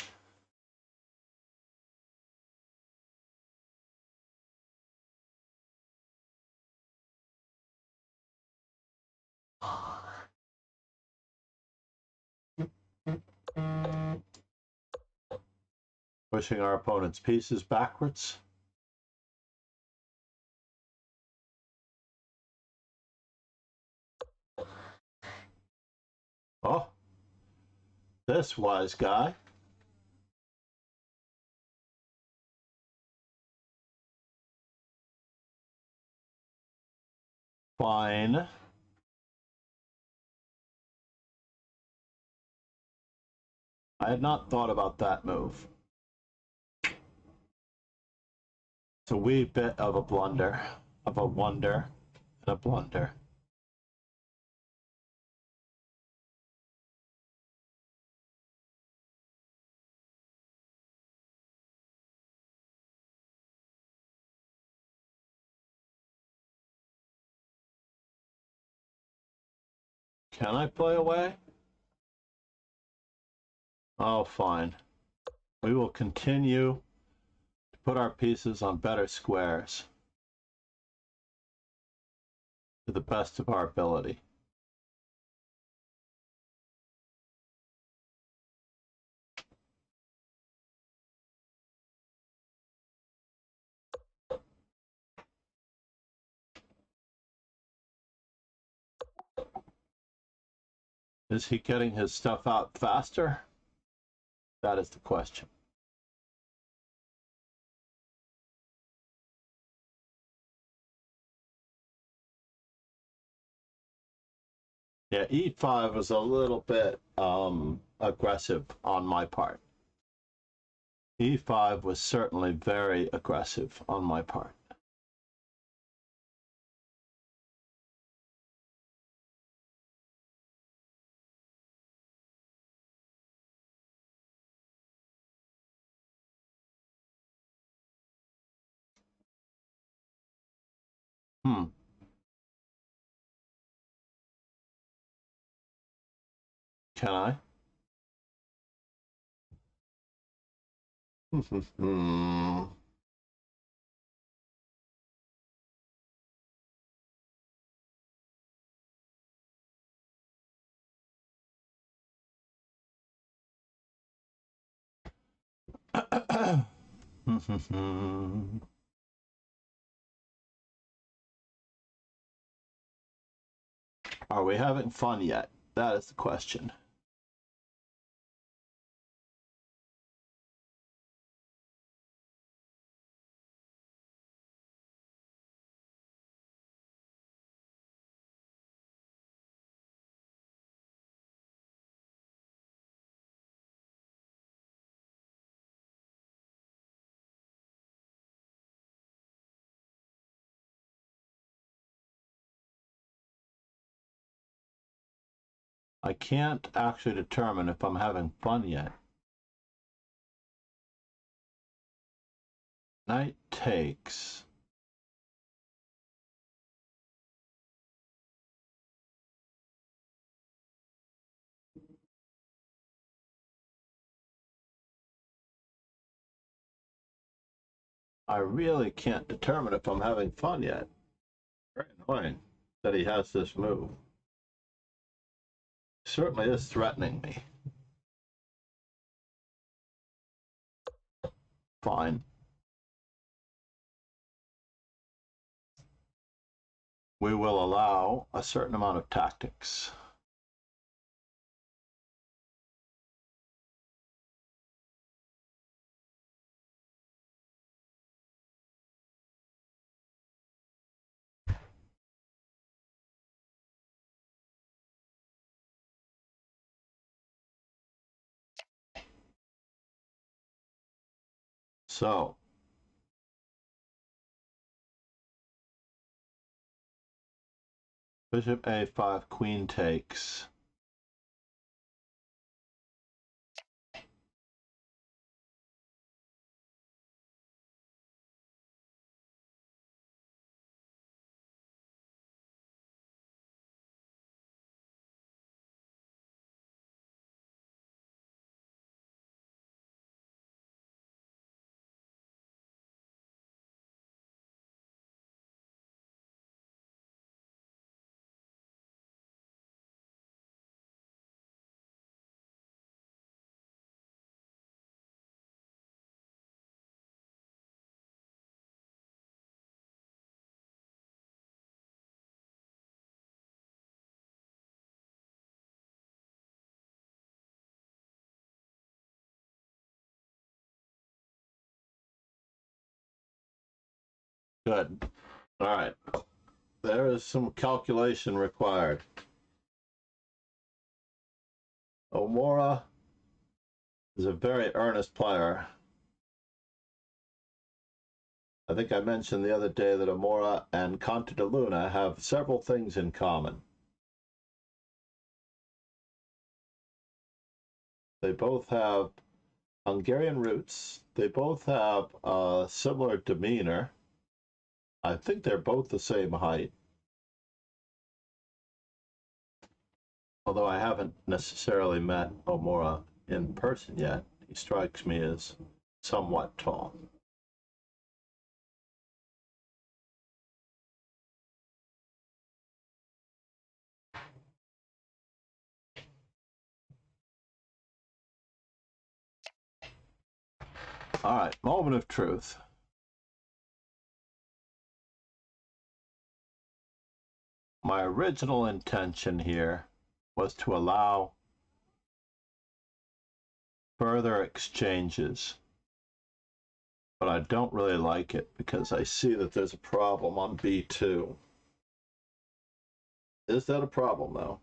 Pushing our opponent's pieces backwards. Oh, this wise guy. Fine. I had not thought about that move. It's a wee bit of a blunder, of a wonder and a blunder. Can I play away? Oh, fine. We will continue to put our pieces on better squares to the best of our ability. Is he getting his stuff out faster? That is the question. Yeah, e5 was a little bit aggressive on my part. e5 was certainly very aggressive on my part. Can I? Are we having fun yet? That is the question. I can't actually determine if I'm having fun yet. Knight takes. I really can't determine if I'm having fun yet. Very annoying that he has this move. Certainly is threatening me. Fine. We will allow a certain amount of tactics. So, bishop a5, queen takes. Good. All right. There is some calculation required. Omura is a very earnest player. I think I mentioned the other day that Omura and Conte de Luna have several things in common. They both have Hungarian roots. They both have a similar demeanor. I think they're both the same height. Although I haven't necessarily met Omura in person yet, he strikes me as somewhat tall. All right, moment of truth. My original intention here was to allow further exchanges, but I don't really like it because I see that there's a problem on B2. Is that a problem, though?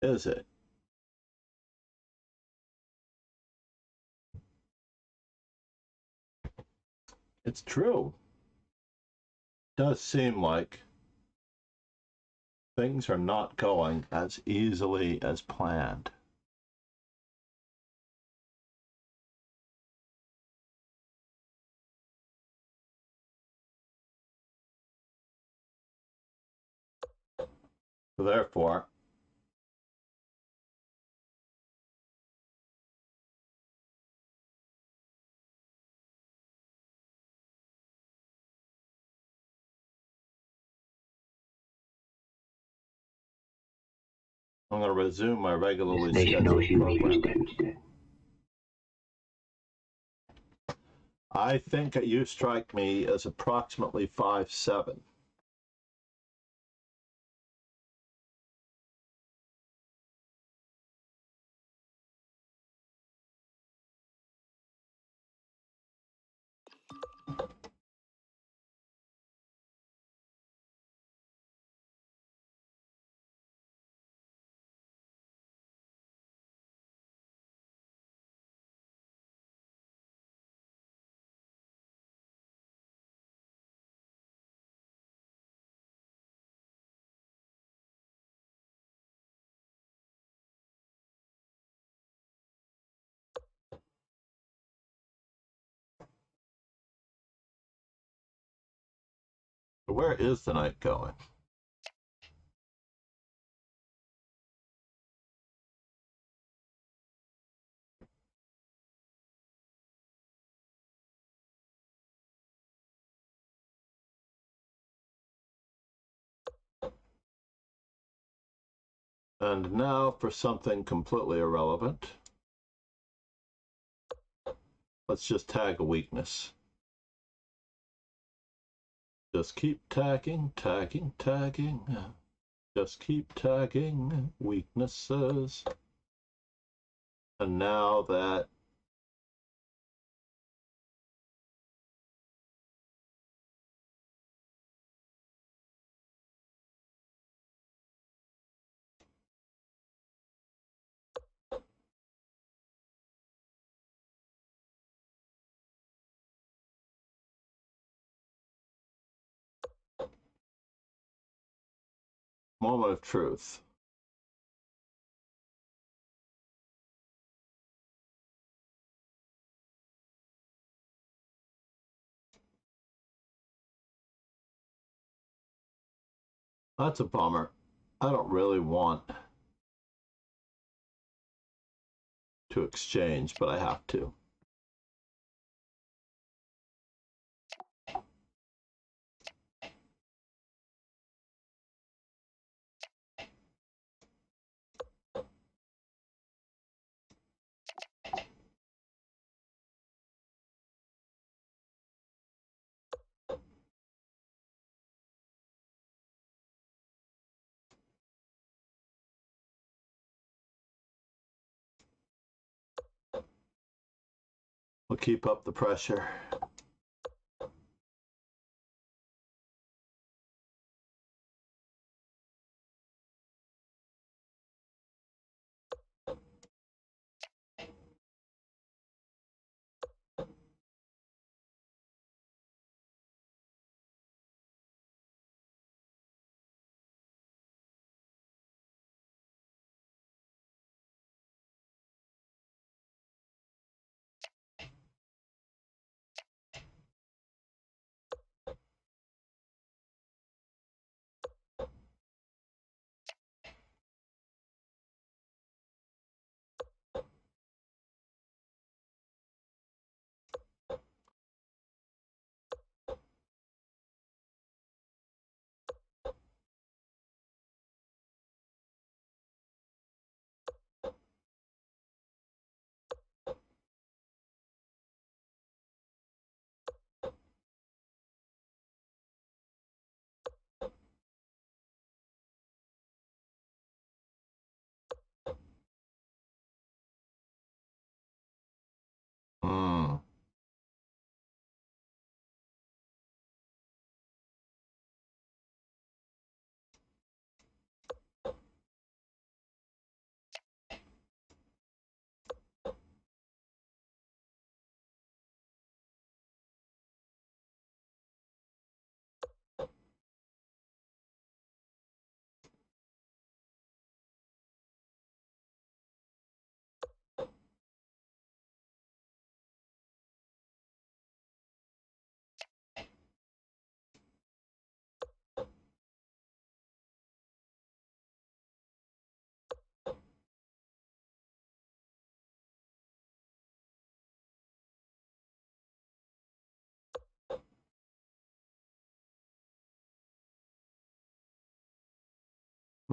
Is it? It's true. It does seem like things are not going as easily as planned. Therefore, I'm going to resume my regularly This nation knows scheduled you made programming. mistakes today. I think you strike me as approximately 5'7". Where is the night going? And now for something completely irrelevant. Let's just tag a weakness. Just keep tagging, tagging, tagging. Just keep tagging weaknesses. And now that moment of truth. That's a bummer. I don't really want to exchange, but I have to. We'll keep up the pressure.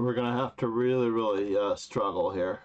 We're going to have to really struggle here.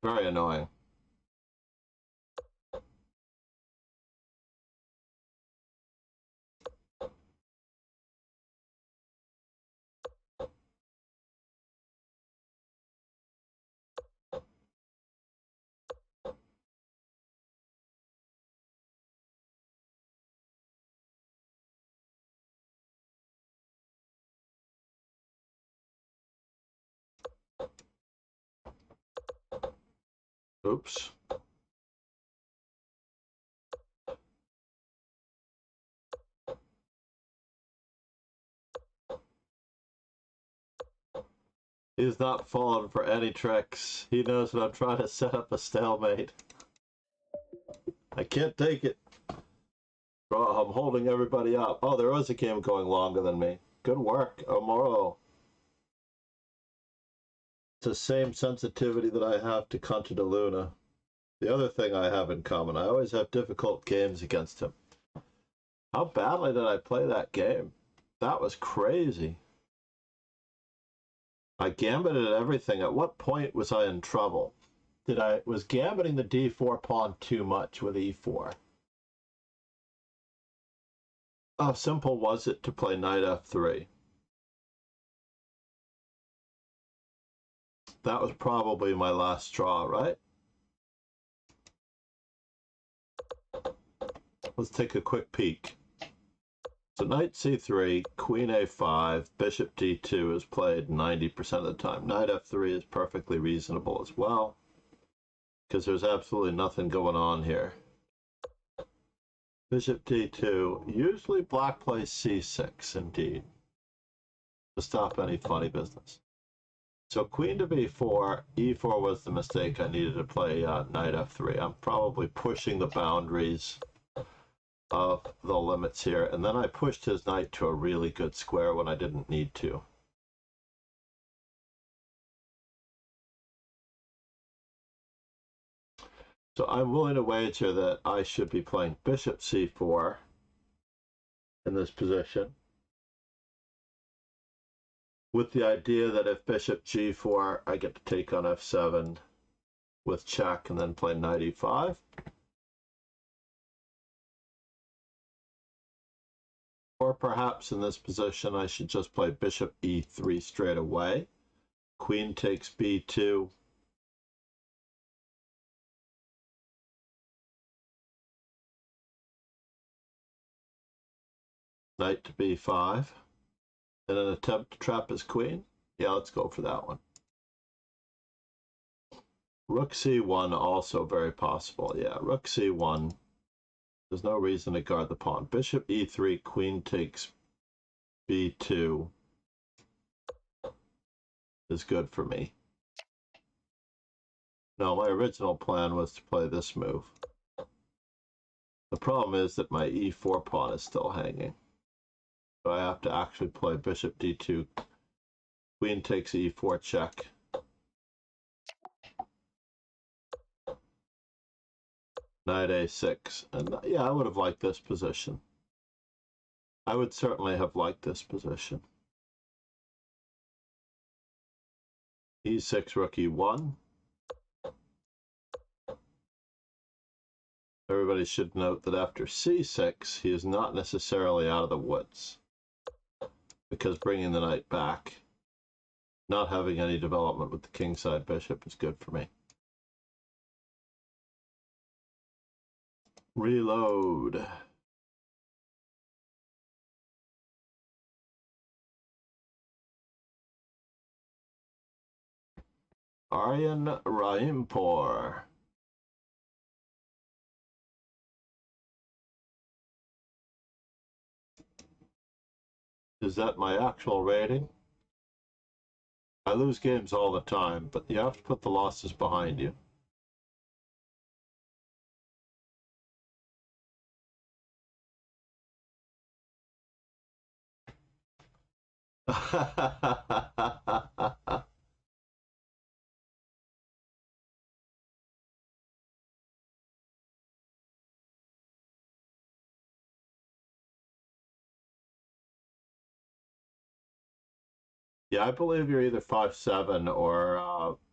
Very annoying. Oops. He's not falling for any tricks. He knows that I'm trying to set up a stalemate. I can't take it. Oh, I'm holding everybody up. Oh, there was a game going longer than me. Good work, Omoro. It's the same sensitivity that I have to Contra de Luna. The other thing I have in common, I always have difficult games against him. How badly did I play that game? That was crazy. I gambited everything. At what point was I in trouble? Was gambiting the d4 pawn too much with e4? How simple was it to play knight f3? That was probably my last straw, right? Let's take a quick peek. So knight c3, queen a5, bishop d2 is played 90% of the time. Knight f3 is perfectly reasonable as well, because there's absolutely nothing going on here. Bishop d2, usually black plays c6, indeed, to stop any funny business. So queen to b4, e4 was the mistake. I needed to play knight f3. I'm probably pushing the boundaries of the limits here, and then I pushed his knight to a really good square when I didn't need to. So I'm willing to wager that I should be playing bishop c4 in this position, with the idea that if bishop g4, I get to take on f7 with check and then play knight e5. Or perhaps in this position I should just play bishop e3 straight away. Queen takes b2. Knight to b5. In an attempt to trap his queen? Yeah, let's go for that one. Rook c1 also very possible. Yeah, rook c1. There's no reason to guard the pawn. Bishop e3, queen takes b2 is good for me. No, my original plan was to play this move. The problem is that my e4 pawn is still hanging. So I have to actually play bishop d2, queen takes e4 check. Knight a6. And yeah, I would have liked this position. I would certainly have liked this position. e6, rook e1. Everybody should note that after c6, he is not necessarily out of the woods. because bringing the knight back, not having any development with the kingside bishop is good for me. Reload. Aryan Raimpur. Is that my actual rating? I lose games all the time, but you have to put the losses behind you. Yeah, I believe you're either 5'7"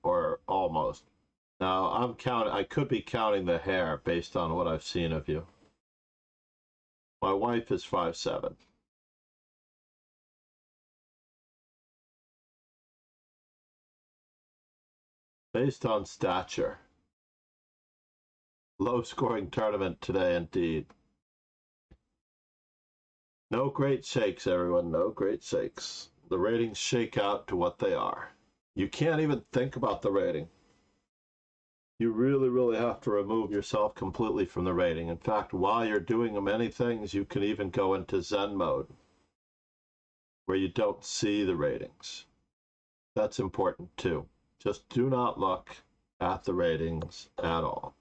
or almost. Now I'm counting. I could be counting the hair based on what I've seen of you. My wife is 5'7". Based on stature. Low-scoring tournament today, indeed. No great shakes, everyone. No great shakes. The ratings shake out to what they are. You can't even think about the rating. You really, really have to remove yourself completely from the rating. In fact, while you're doing many things, you can even go into Zen mode, where you don't see the ratings. That's important too. Just do not look at the ratings at all.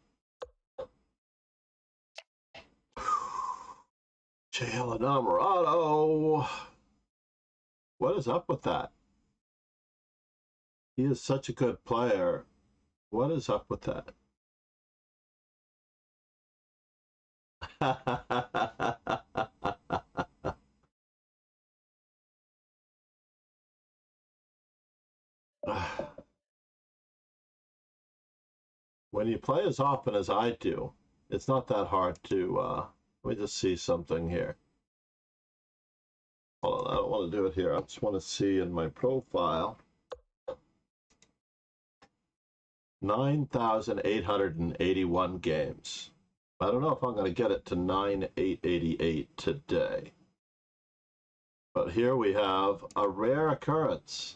Jail Enamorado. What is up with that? He is such a good player. What is up with that? When you play as often as I do, it's not that hard to, let me just see something here. Hold on, I don't want to do it here. I just want to see in my profile. 9,881 games. I don't know if I'm going to get it to 9,888 today. But here we have a rare occurrence.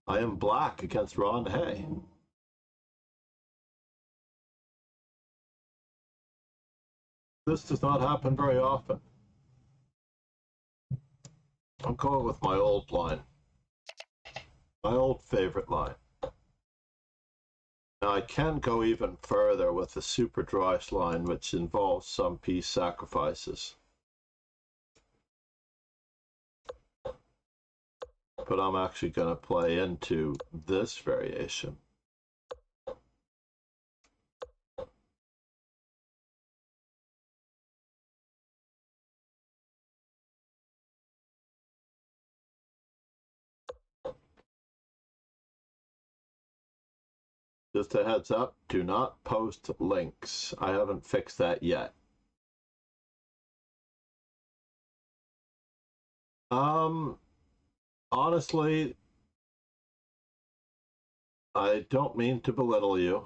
I am black against Ron Hay. This does not happen very often. I'm going with my old line. My old favorite line. Now I can go even further with the super drawish line, which involves some piece sacrifices. But I'm actually going to play into this variation. Just a heads up, do not post links. I haven't fixed that yet. Honestly, I don't mean to belittle you.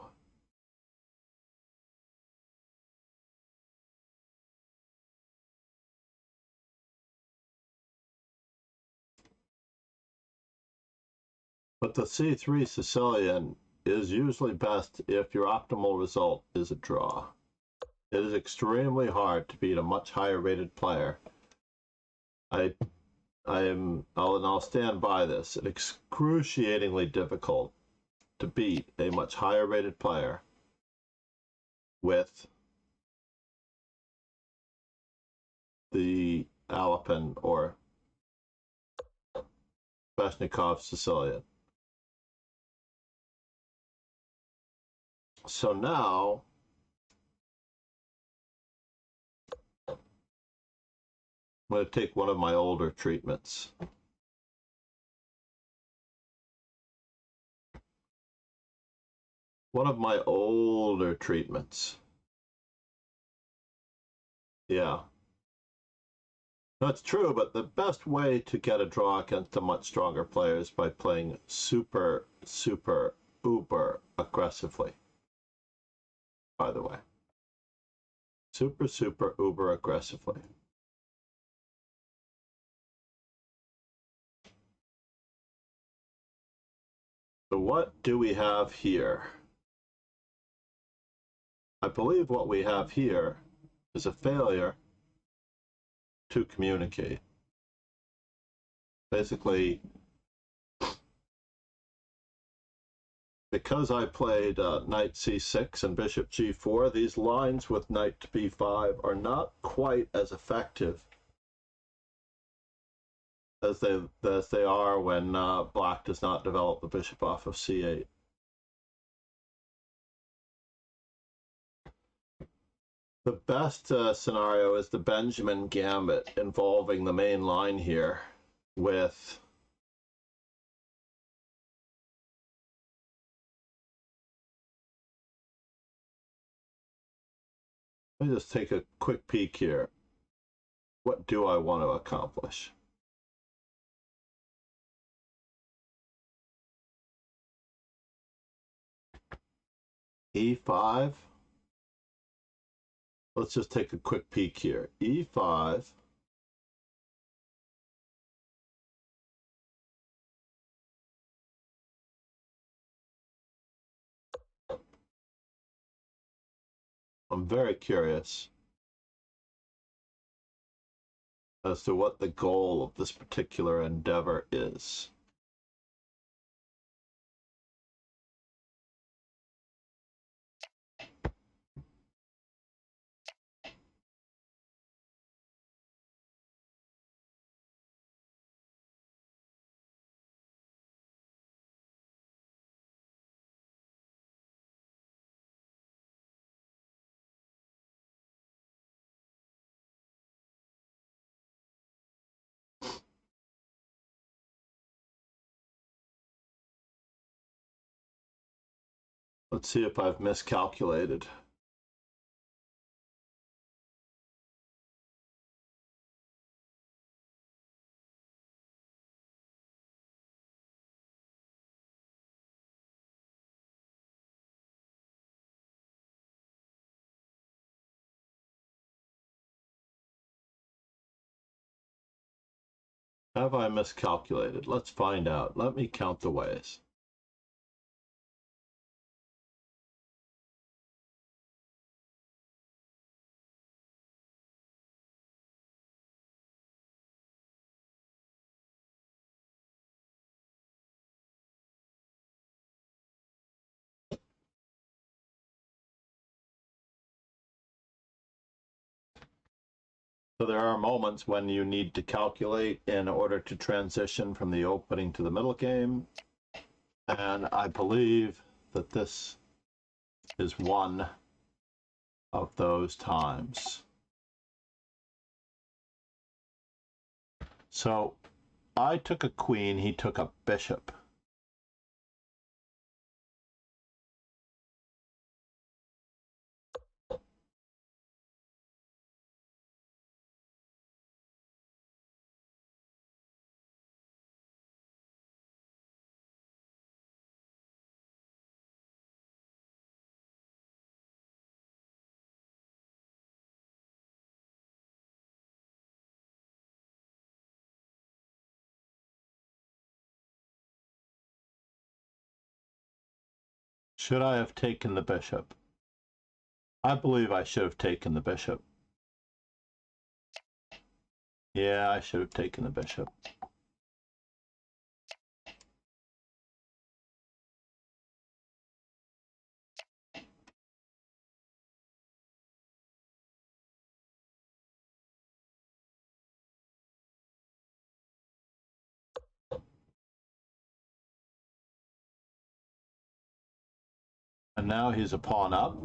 But the C3 Sicilian is usually best if your optimal result is a draw. It is extremely hard to beat a much higher rated player. I'll stand by this. It's excruciatingly difficult to beat a much higher rated player with the Alapin or Sveshnikov Sicilian. So now I'm going to take one of my older treatments. One of my older treatments. Yeah. That's true, but the best way to get a draw against a much stronger player is by playing super, super, uber aggressively, by the way. Super, super, uber aggressively. So what do we have here? I believe what we have here is a failure to communicate. Basically, because I played knight c6 and bishop g4, these lines with knight to b5 are not quite as effective as they are when black does not develop the bishop off of c8. The best scenario is the Benjamin Gambit involving the main line here with let me just take a quick peek here. What do I want to accomplish? E5. Let's just take a quick peek here. E5. I'm very curious as to what the goal of this particular endeavor is. Let's see if I've miscalculated. Have I miscalculated? Let's find out. Let me count the ways. So there are moments when you need to calculate in order to transition from the opening to the middle game. And I believe that this is one of those times. So I took a queen, he took a bishop. Should I have taken the bishop? I believe I should have taken the bishop. Yeah, I should have taken the bishop. And now he's a pawn up.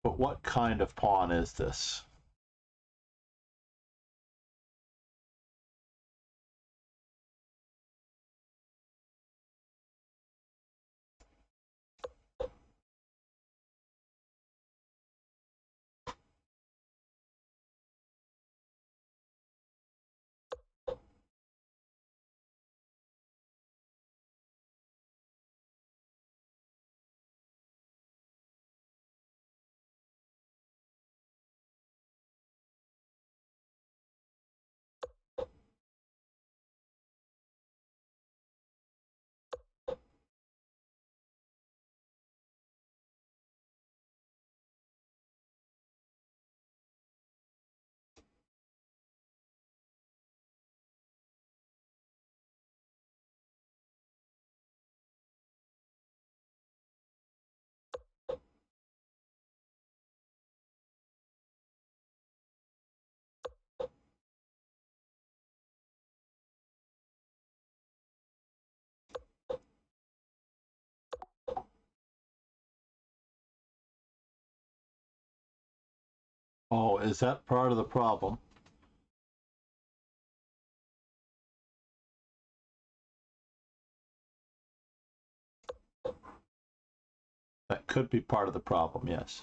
But what kind of pawn is this? Oh, is that part of the problem? That could be part of the problem, yes.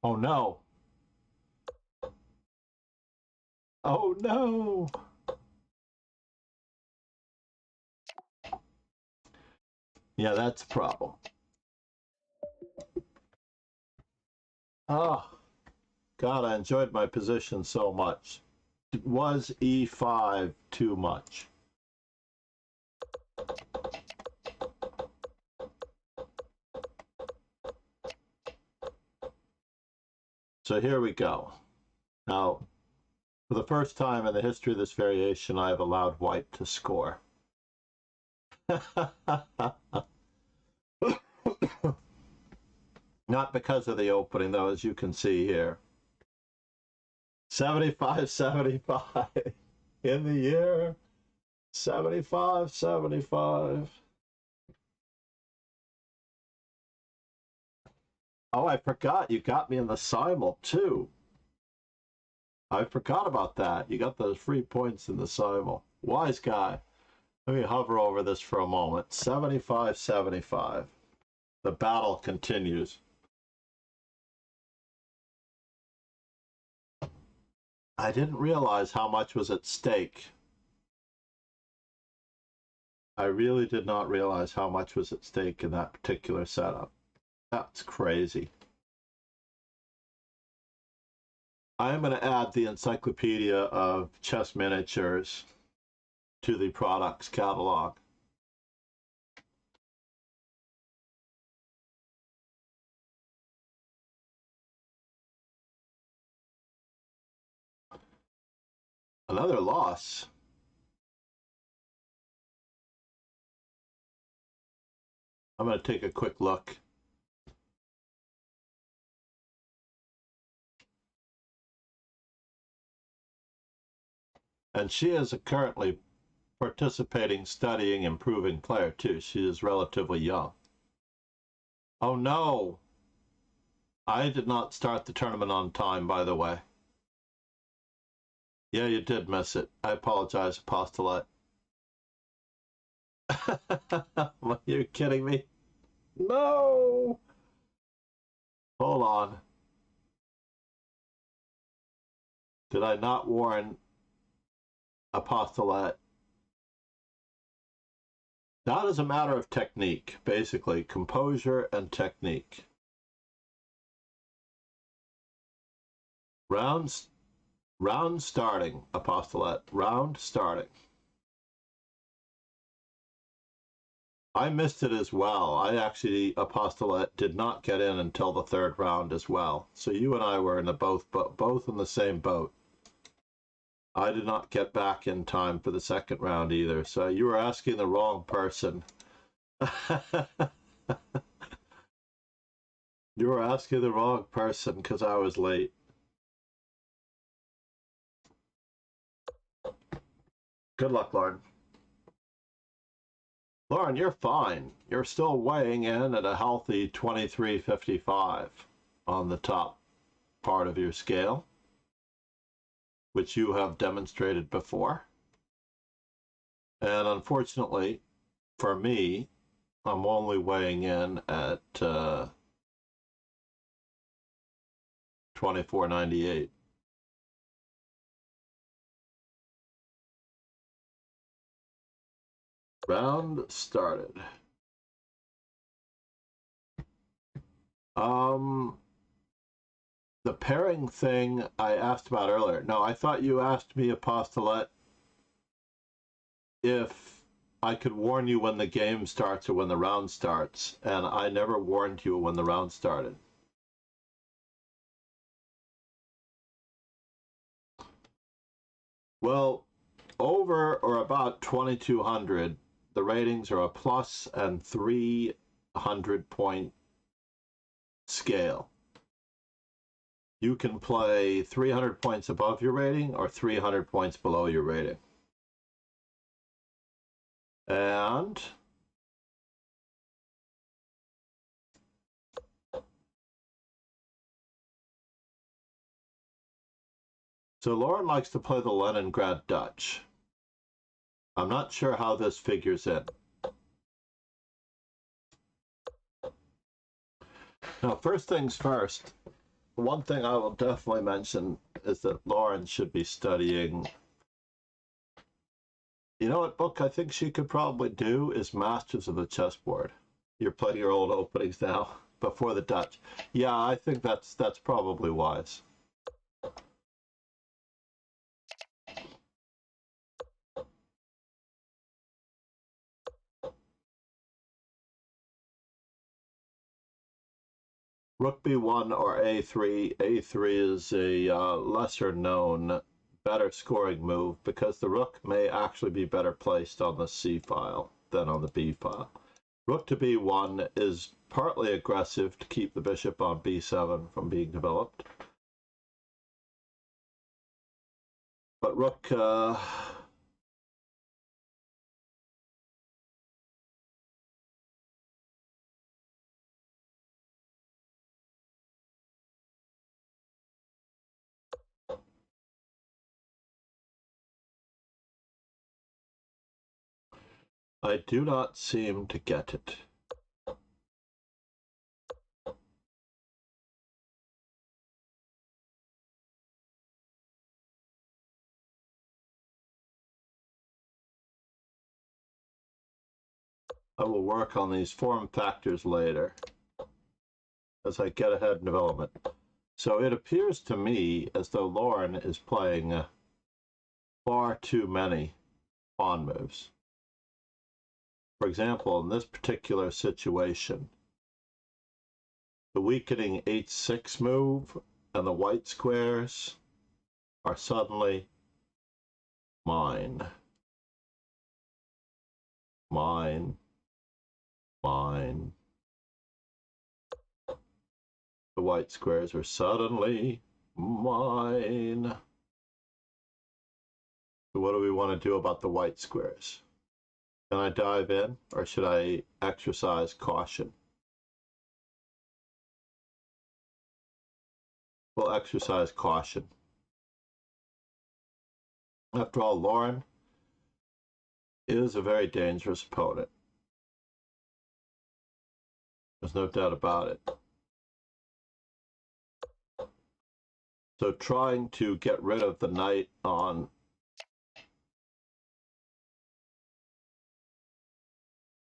Oh no. Oh no. Yeah, that's a problem. Oh, God, I enjoyed my position so much. Was E5 too much? So here we go. Now, for the first time in the history of this variation, I have allowed white to score. Not because of the opening, though, as you can see here. 75-75 in the year 75-75. Oh, I forgot. You got me in the simul, too. I forgot about that. You got those free points in the simul. Wise guy. Let me hover over this for a moment. 75-75. The battle continues. I didn't realize how much was at stake. I really did not realize how much was at stake in that particular setup. That's crazy. I am going to add the Encyclopedia of Chess Miniatures to the products catalog. Another loss. I'm going to take a quick look. And she is currently participating, studying, improving player too. She is relatively young. Oh no! I did not start the tournament on time, by the way. Yeah, you did miss it. I apologize, Apostolate. Are you kidding me? No! Hold on. Did I not warn Apostolate? That is a matter of technique, basically. Composure and technique. Round starting, Apostolate. Round starting. I missed it as well. I actually, Apostolate, did not get in until the third round as well. So you and I were in both in the same boat. I did not get back in time for the second round either. So you were asking the wrong person. You were asking the wrong person because I was late. Good luck, Lauren. Lauren, you're fine. You're still weighing in at a healthy 23.55 on the top part of your scale, which you have demonstrated before. And unfortunately, for me, I'm only weighing in at 24.98. Round started. The pairing thing I asked about earlier. No, I thought you asked me, Apostolate, if I could warn you when the game starts or when the round starts, and I never warned you when the round started. Well, over or about 2200, the ratings are a plus and 300-point scale. You can play 300 points above your rating or 300 points below your rating. And so Lauren likes to play the Leningrad Dutch. I'm not sure how this figures in. Now, first things first, one thing I will definitely mention is that Lauren should be studying. You know what book I think she could probably do is Masters of the Chessboard. You're playing your old openings now before the Dutch. Yeah, I think that's probably wise. Rook b1 or a3. a3 is a lesser known, better scoring move because the rook may actually be better placed on the c file than on the b file. Rook to b1 is partly aggressive to keep the bishop on b7 from being developed. But rook I do not seem to get it. I will work on these form factors later as I get ahead in development. So it appears to me as though Lauren is playing far too many pawn moves. For example, in this particular situation, the weakening h6 move and the white squares are suddenly mine. Mine. Mine. The white squares are suddenly mine. So what do we want to do about the white squares? Can I dive in, or should I exercise caution? We'll exercise caution. After all, Lauren is a very dangerous opponent. There's no doubt about it. So trying to get rid of the knight on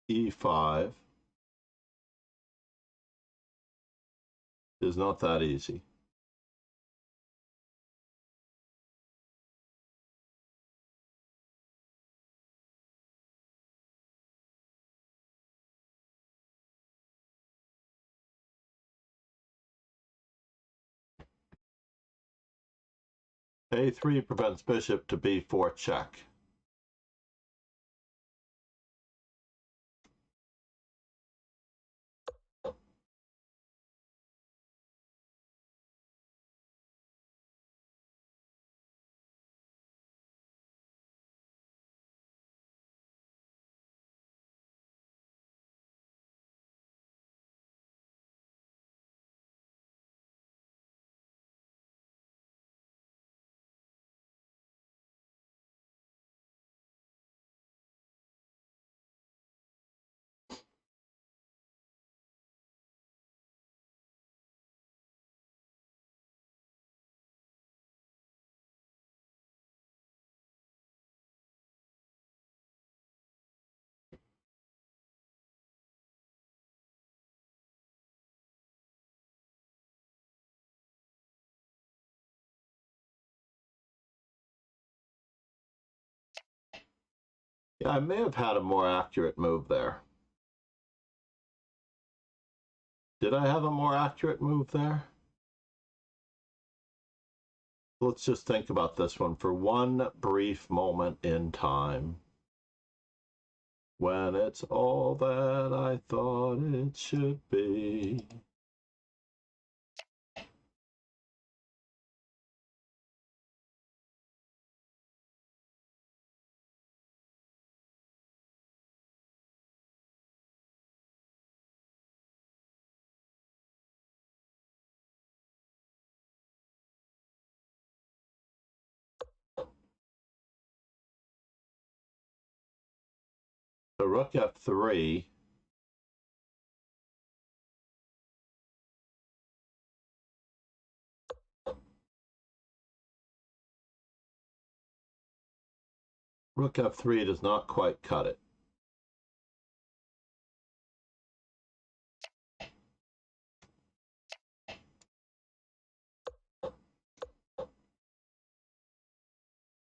e5 is not that easy. a3 prevents bishop to b4 check. Yeah, I may have had a more accurate move there. Did I have a more accurate move there? Let's just think about this one for one brief moment in time. When it's all that I thought it should be. So rook f3. Rook f3 does not quite cut it.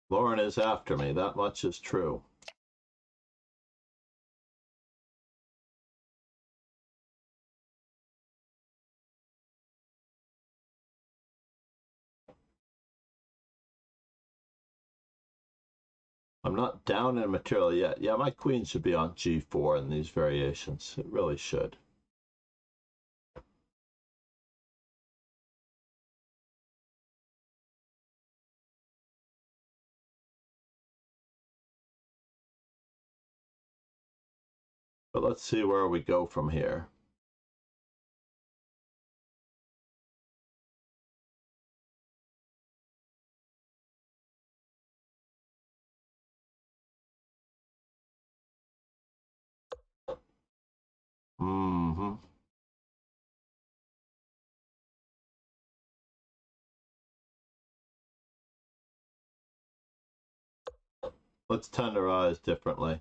Lauren is after me, that much is true. I'm not down in material yet. Yeah, my queen should be on g4 in these variations. It really should. But let's see where we go from here. Mm-hmm. Let's tenderize differently.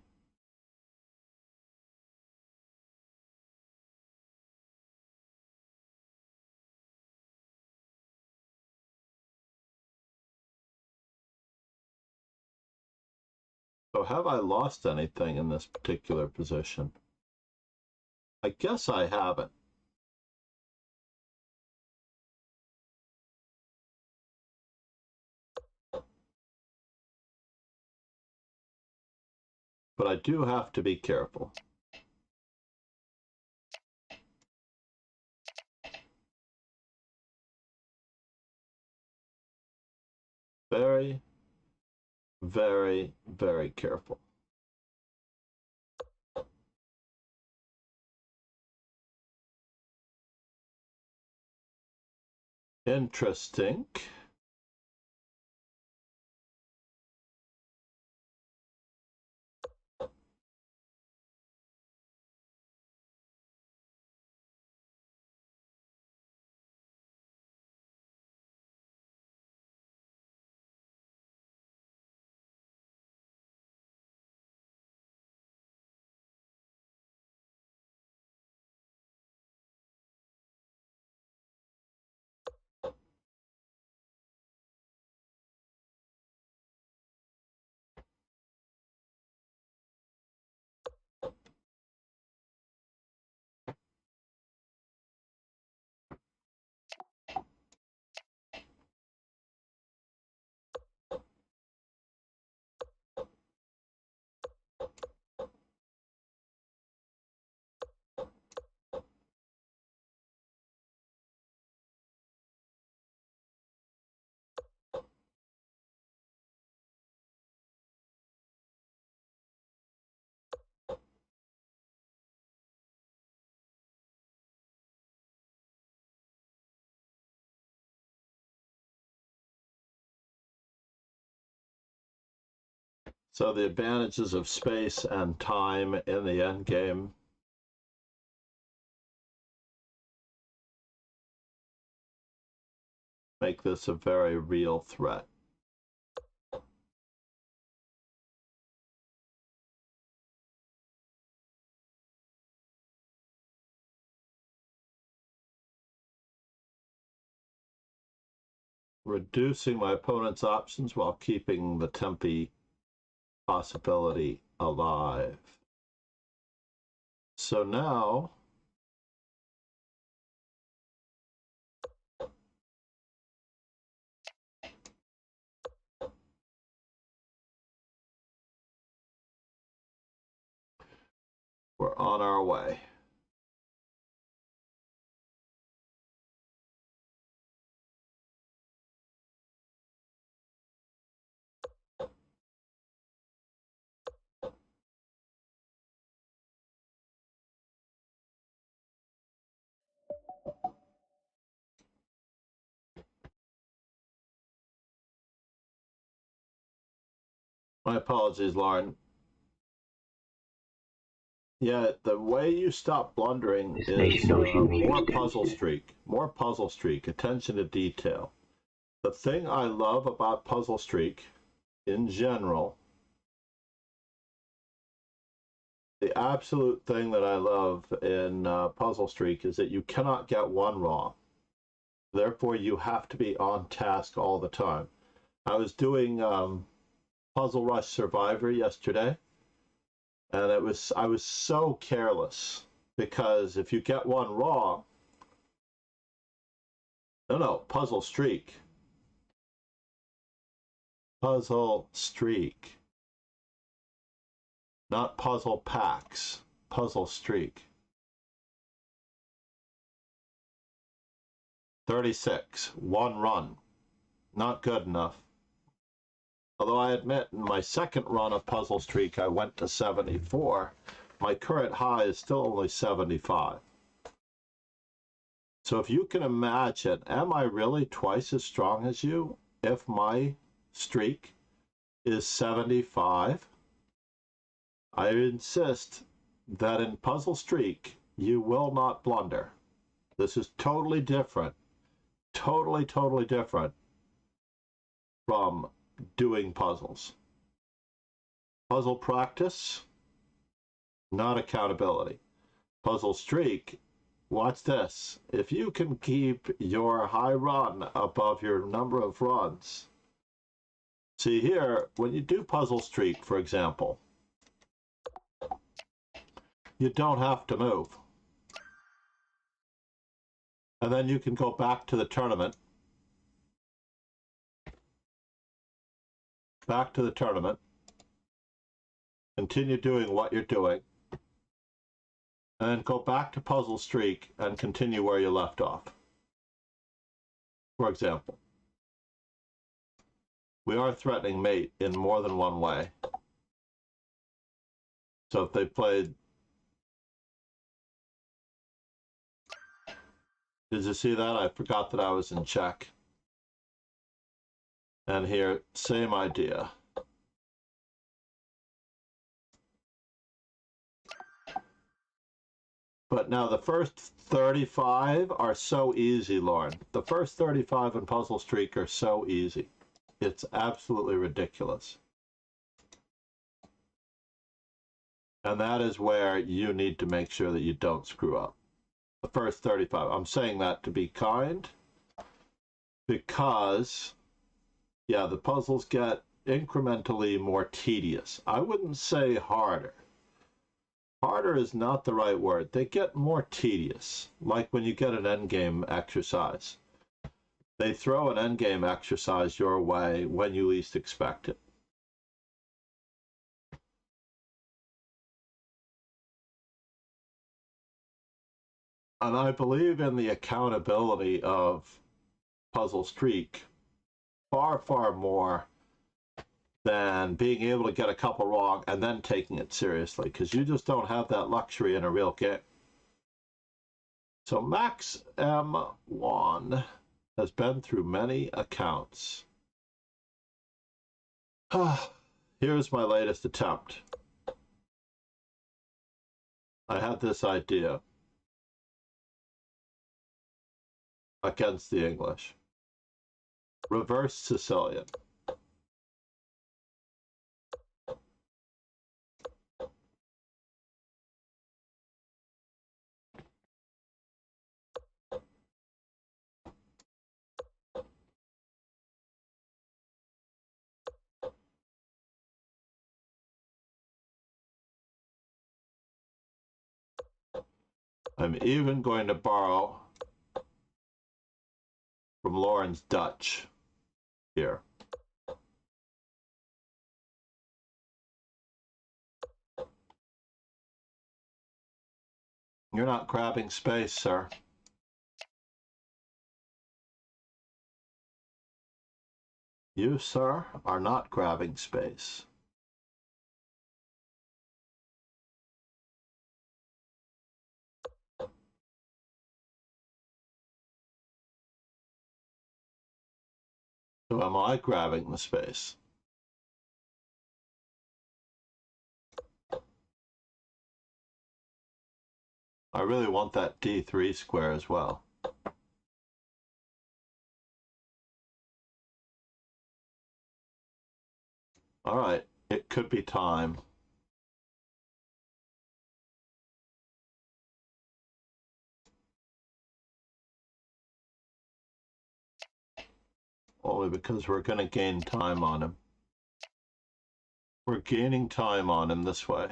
So have I lost anything in this particular position? I guess I haven't. But I do have to be careful. Very, very, very careful. Interesting. So the advantages of space and time in the endgame. Make this a very real threat. Reducing my opponent's options while keeping the tempi possibility alive. So now we're on our way. My apologies, Lauren. Yeah, the way you stop blundering is more puzzle streak. More puzzle streak, attention to detail. The thing I love about puzzle streak in general, the absolute thing that I love in puzzle streak is that you cannot get one wrong. Therefore, you have to be on task all the time. I was doing Puzzle Rush Survivor yesterday, and I was so careless because if you get one wrong, puzzle streak. Puzzle streak. Not puzzle packs. Puzzle streak. 36. One run. Not good enough. Although I admit in my second run of puzzle streak I went to 74. My current high is still only 75. So if you can imagine, am I really twice as strong as you if my streak is 75? I insist that in puzzle streak you will not blunder. This is totally different. Totally different from doing puzzles. Puzzle practice, not accountability. Puzzle streak, watch this. If you can keep your high run above your number of runs. See here, when you do puzzle streak, for example, you don't have to move. And then you can go back to the tournament. Back to the tournament. Continue doing what you're doing. And then go back to puzzle streak and continue where you left off. For example, we are threatening mate in more than one way. So if they played... Did you see that? I forgot that I was in check. And here, same idea. But now the first 35 are so easy, Lauren. The first 35 in Puzzle Streak are so easy. It's absolutely ridiculous. And that is where you need to make sure that you don't screw up. The first 35. I'm saying that to be kind because, yeah, the puzzles get incrementally more tedious. I wouldn't say harder. Harder is not the right word. They get more tedious, like when you get an endgame exercise. They throw an endgame exercise your way when you least expect it. And I believe in the accountability of Puzzle Streak far more than being able to get a couple wrong and then taking it seriously, because you just don't have that luxury in a real game. So Max M1 has been through many accounts. Here's my latest attempt. I had this idea against the English. Reverse Sicilian. I'm even going to borrow from Lauren's Dutch here. You're not grabbing space, sir. You, sir, are not grabbing space. So am I grabbing the space? I really want that D3 square as well. All right, it could be time. Only because we're going to gain time on him. We're gaining time on him this way.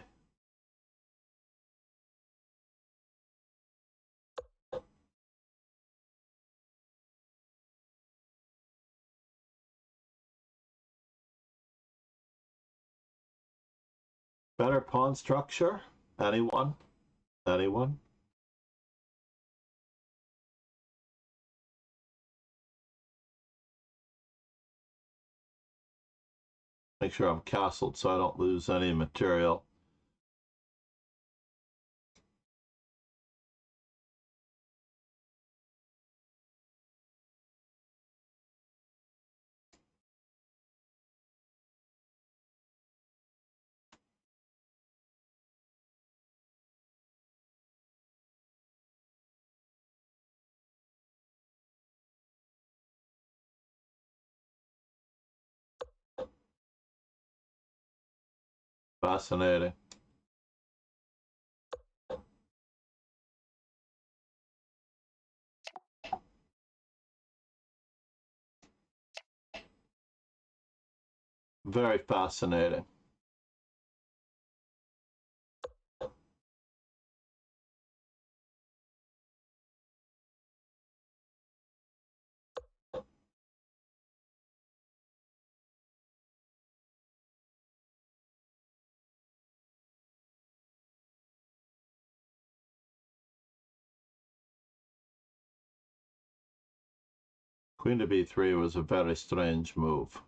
Better pawn structure? Anyone? Anyone? Make sure I'm castled so I don't lose any material. Fascinating. Very fascinating. Queen to B3 was a very strange move.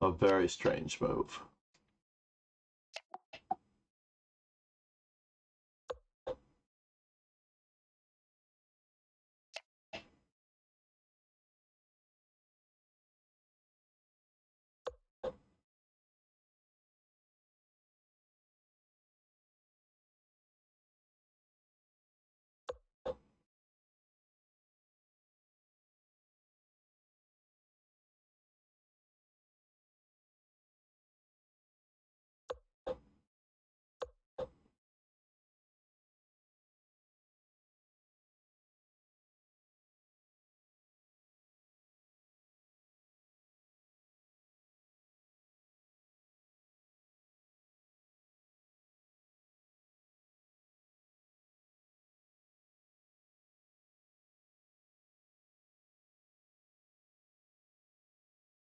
A very strange move.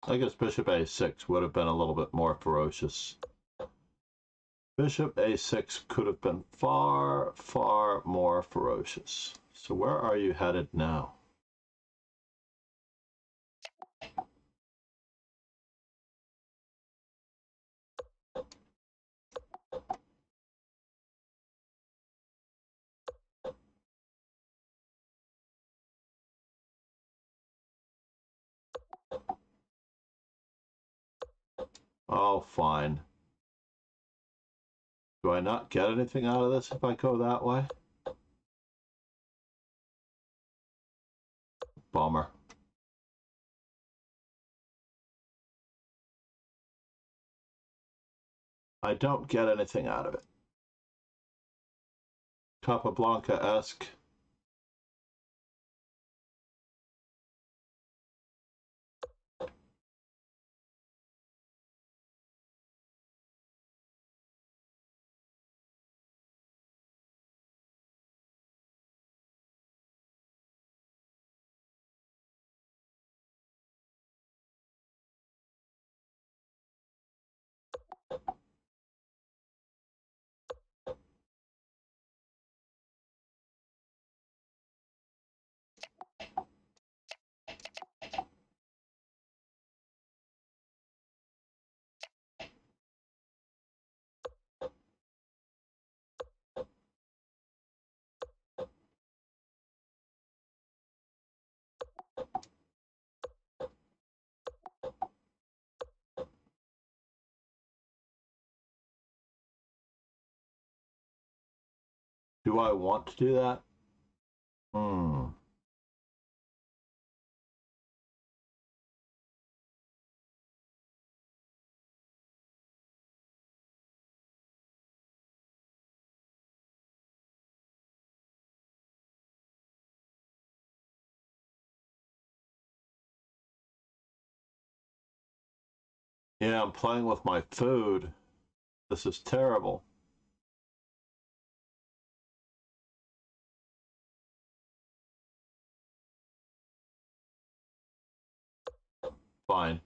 I guess bishop a6 would have been a little bit more ferocious. Bishop a6 could have been far, far more ferocious. So where are you headed now? Oh, fine. Do I not get anything out of this if I go that way? Bummer. I don't get anything out of it. Capablanca-esque. Do I want to do that? Yeah, I'm playing with my food. This is terrible. Fine.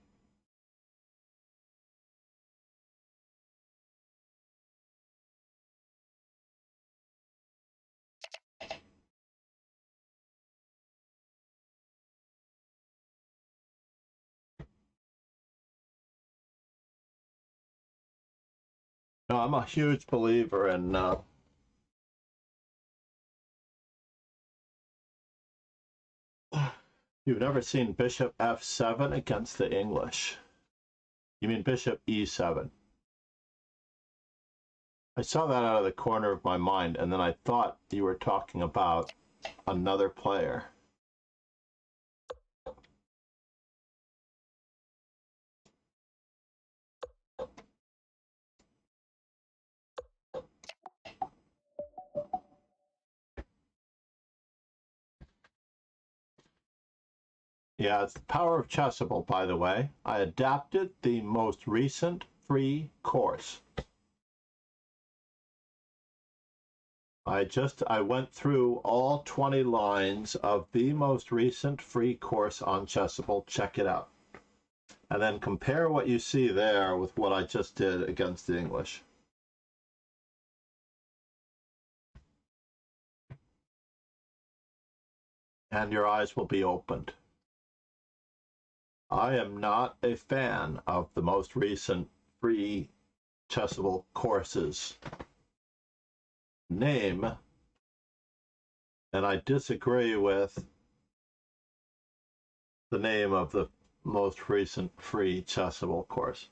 No, I'm a huge believer in you've never seen bishop f7 against the English. You mean bishop e7. I saw that out of the corner of my mind, and then I thought you were talking about another player. Yeah, it's the power of Chessable, by the way. I adapted the most recent free course. I went through all 20 lines of the most recent free course on Chessable. Check it out. And then compare what you see there with what I just did against the English. And your eyes will be opened. I am not a fan of the most recent free Chessable courses name, and I disagree with the name of the most recent free Chessable course.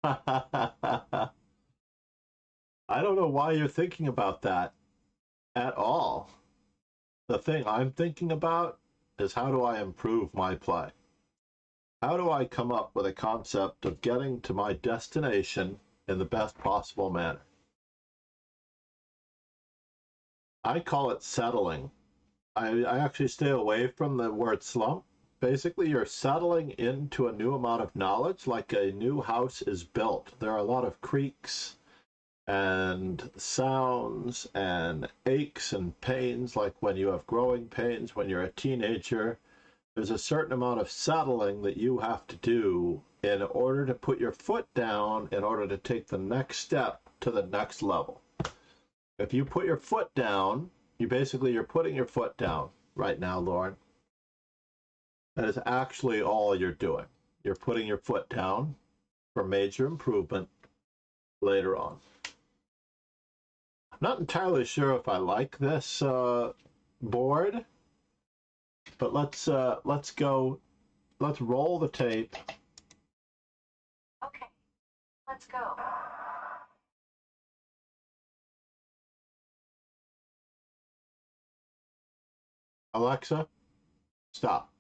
I don't know why you're thinking about that at all. The thing I'm thinking about is how do I improve my play? How do I come up with a concept of getting to my destination in the best possible manner? I call it settling. I actually stay away from the word slump. Basically, you're settling into a new amount of knowledge, like a new house is built. There are a lot of creaks and sounds and aches and pains, like when you have growing pains when you're a teenager. There's a certain amount of settling that you have to do in order to put your foot down, in order to take the next step to the next level. If you put your foot down, you're putting your foot down right now, Lauren. That is actually all you're doing. You're putting your foot down for major improvement later on. I'm not entirely sure if I like this board, but let's roll the tape. Okay, let's go. Alexa, stop.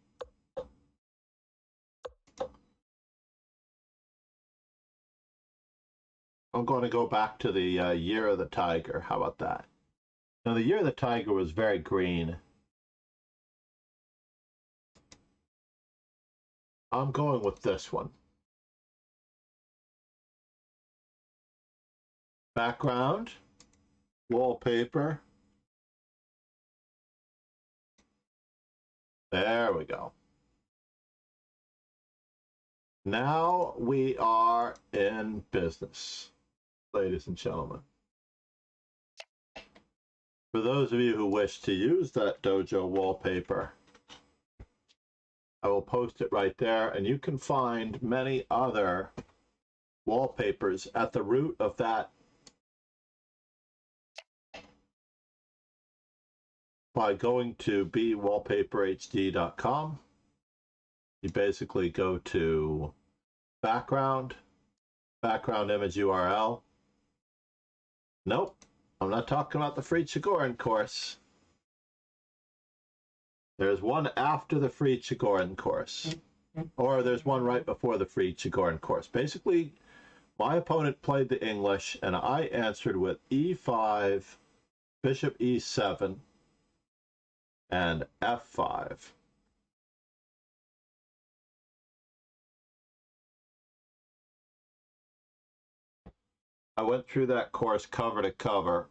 I'm going to go back to the Year of the Tiger. How about that? Now, the Year of the Tiger was very green. I'm going with this one. Background, wallpaper. There we go. Now we are in business, ladies and gentlemen. For those of you who wish to use that dojo wallpaper, I will post it right there, and you can find many other wallpapers at the root of that by going to bwallpaperhd.com. You basically go to background, background image URL. Nope, I'm not talking about the free Chigorin course. There's one after the free Chigorin course, or there's one right before the free Chigorin course. Basically, my opponent played the English, and I answered with e5, bishop e7, and f5. I went through that course cover to cover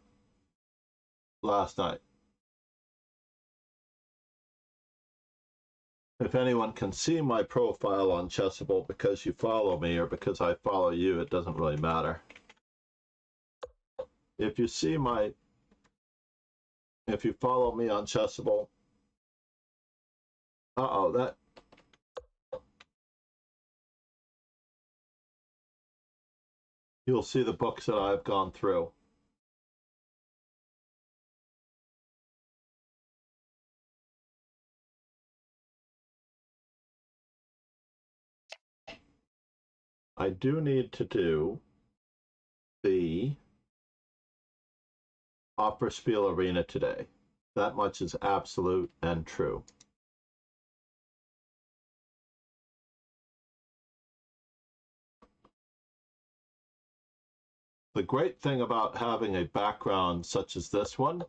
last night. If anyone can see my profile on Chessable because you follow me or because I follow you, it doesn't really matter. If you see if you follow me on Chessable, you'll see the books that I've gone through. I do need to do the Opera Spiel Arena today. That much is absolute and true. The great thing about having a background such as this one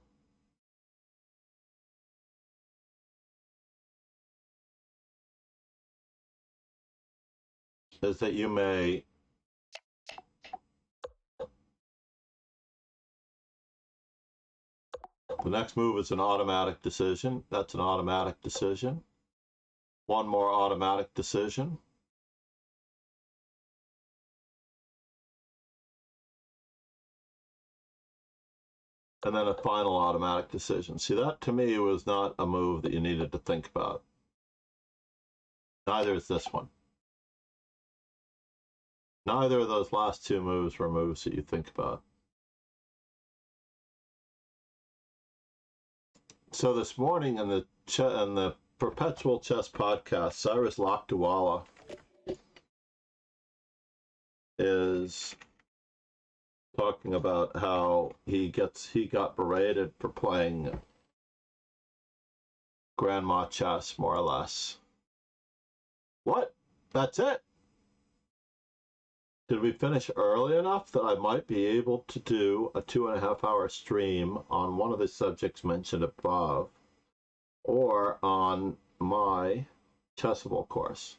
is that you may the next move is an automatic decision. That's an automatic decision. One more automatic decision. And then a final automatic decision. See, that to me was not a move that you needed to think about. Neither is this one. Neither of those last two moves were moves that you think about. So this morning in the Perpetual Chess podcast, Cyrus Lakdawala is talking about how he got berated for playing grandma chess, more or less. What? That's it? Did we finish early enough that I might be able to do a 2.5-hour stream on one of the subjects mentioned above, or on my Chessable course?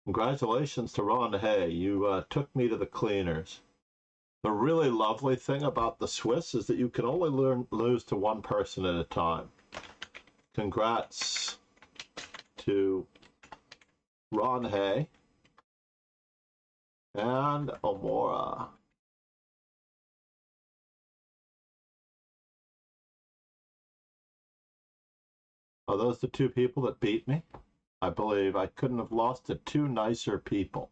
Congratulations to Ron Hay. You took me to the cleaners. The really lovely thing about the Swiss is that you can only lose to one person at a time. Congrats to Ron Hay and Omora. Are those the two people that beat me? I believe I couldn't have lost to two nicer people.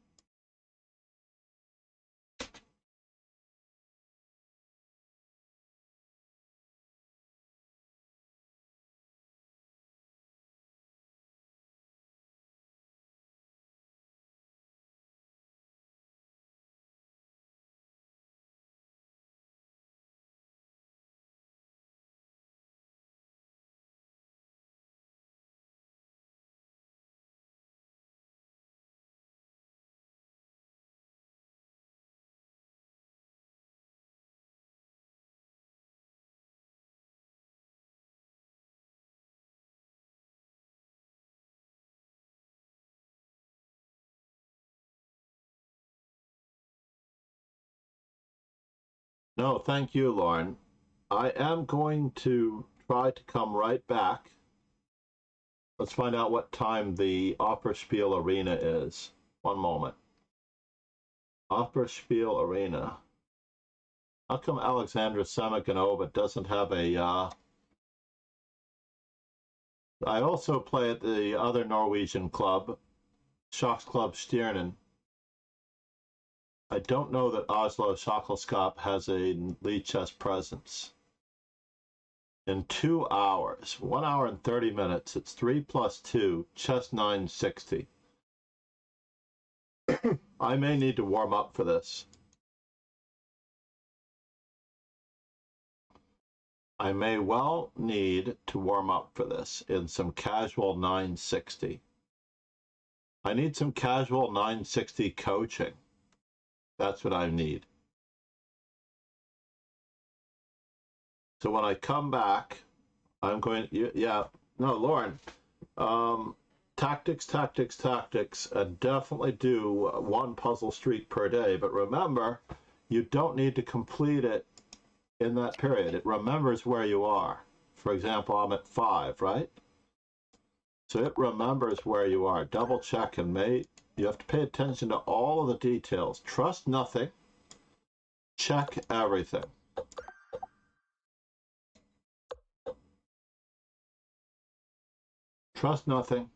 No, thank you, Lauren. I am going to try to come right back. Let's find out what time the Opera Spiel Arena is. One moment. Opera Spiel Arena. How come Alexandra Semiganova doesn't have a... I also play at the other Norwegian club, Schacksklubb Stjernen. I don't know that Oslo Shackelskap has a Lead Chess presence. In 2 hours, 1 hour and 30 minutes, it's 3 plus 2, chess 960. I may need to warm up for this. I may well need to warm up for this in some casual 960. I need some casual 960 coaching. That's what I need. So when I come back, I'm going, yeah, no, Lauren, tactics, and definitely do one puzzle streak per day. But remember, you don't need to complete it in that period. It remembers where you are. For example, I'm at 5, right? So it remembers where you are. Double check and you have to pay attention to all of the details. Trust nothing. Check everything. Trust nothing.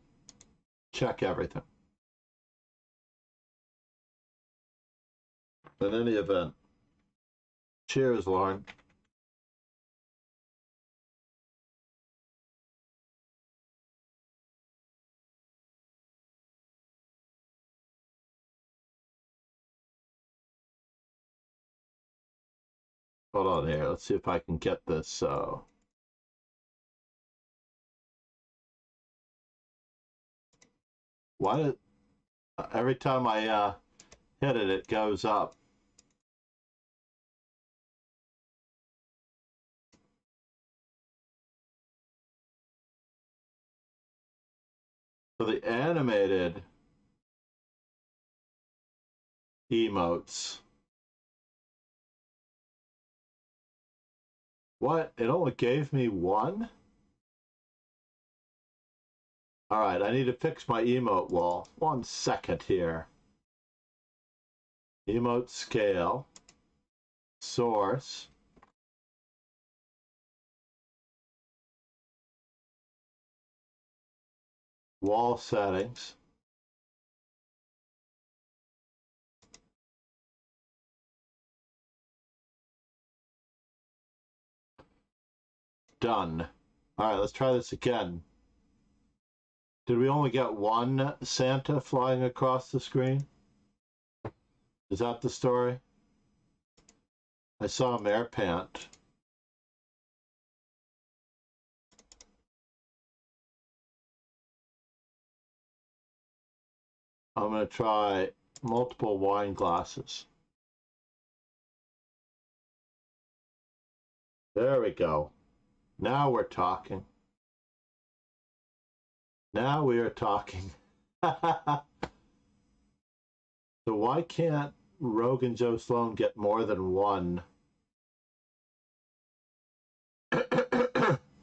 Check everything. In any event, cheers, Lauren. Hold on here. Let's see if I can get this. Why did every time I hit it, it goes up? So the animated emotes. What? It only gave me one? All right, I need to fix my emote wall. 1 second here. Emote scale. Source. Wall settings. Done. All right, let's try this again. Did we only get one Santa flying across the screen? Is that the story? I saw him air pant. I'm going to try multiple wine glasses. There we go. Now we're talking. Now we are talking. So why can't Rogue and Joe Sloan get more than one?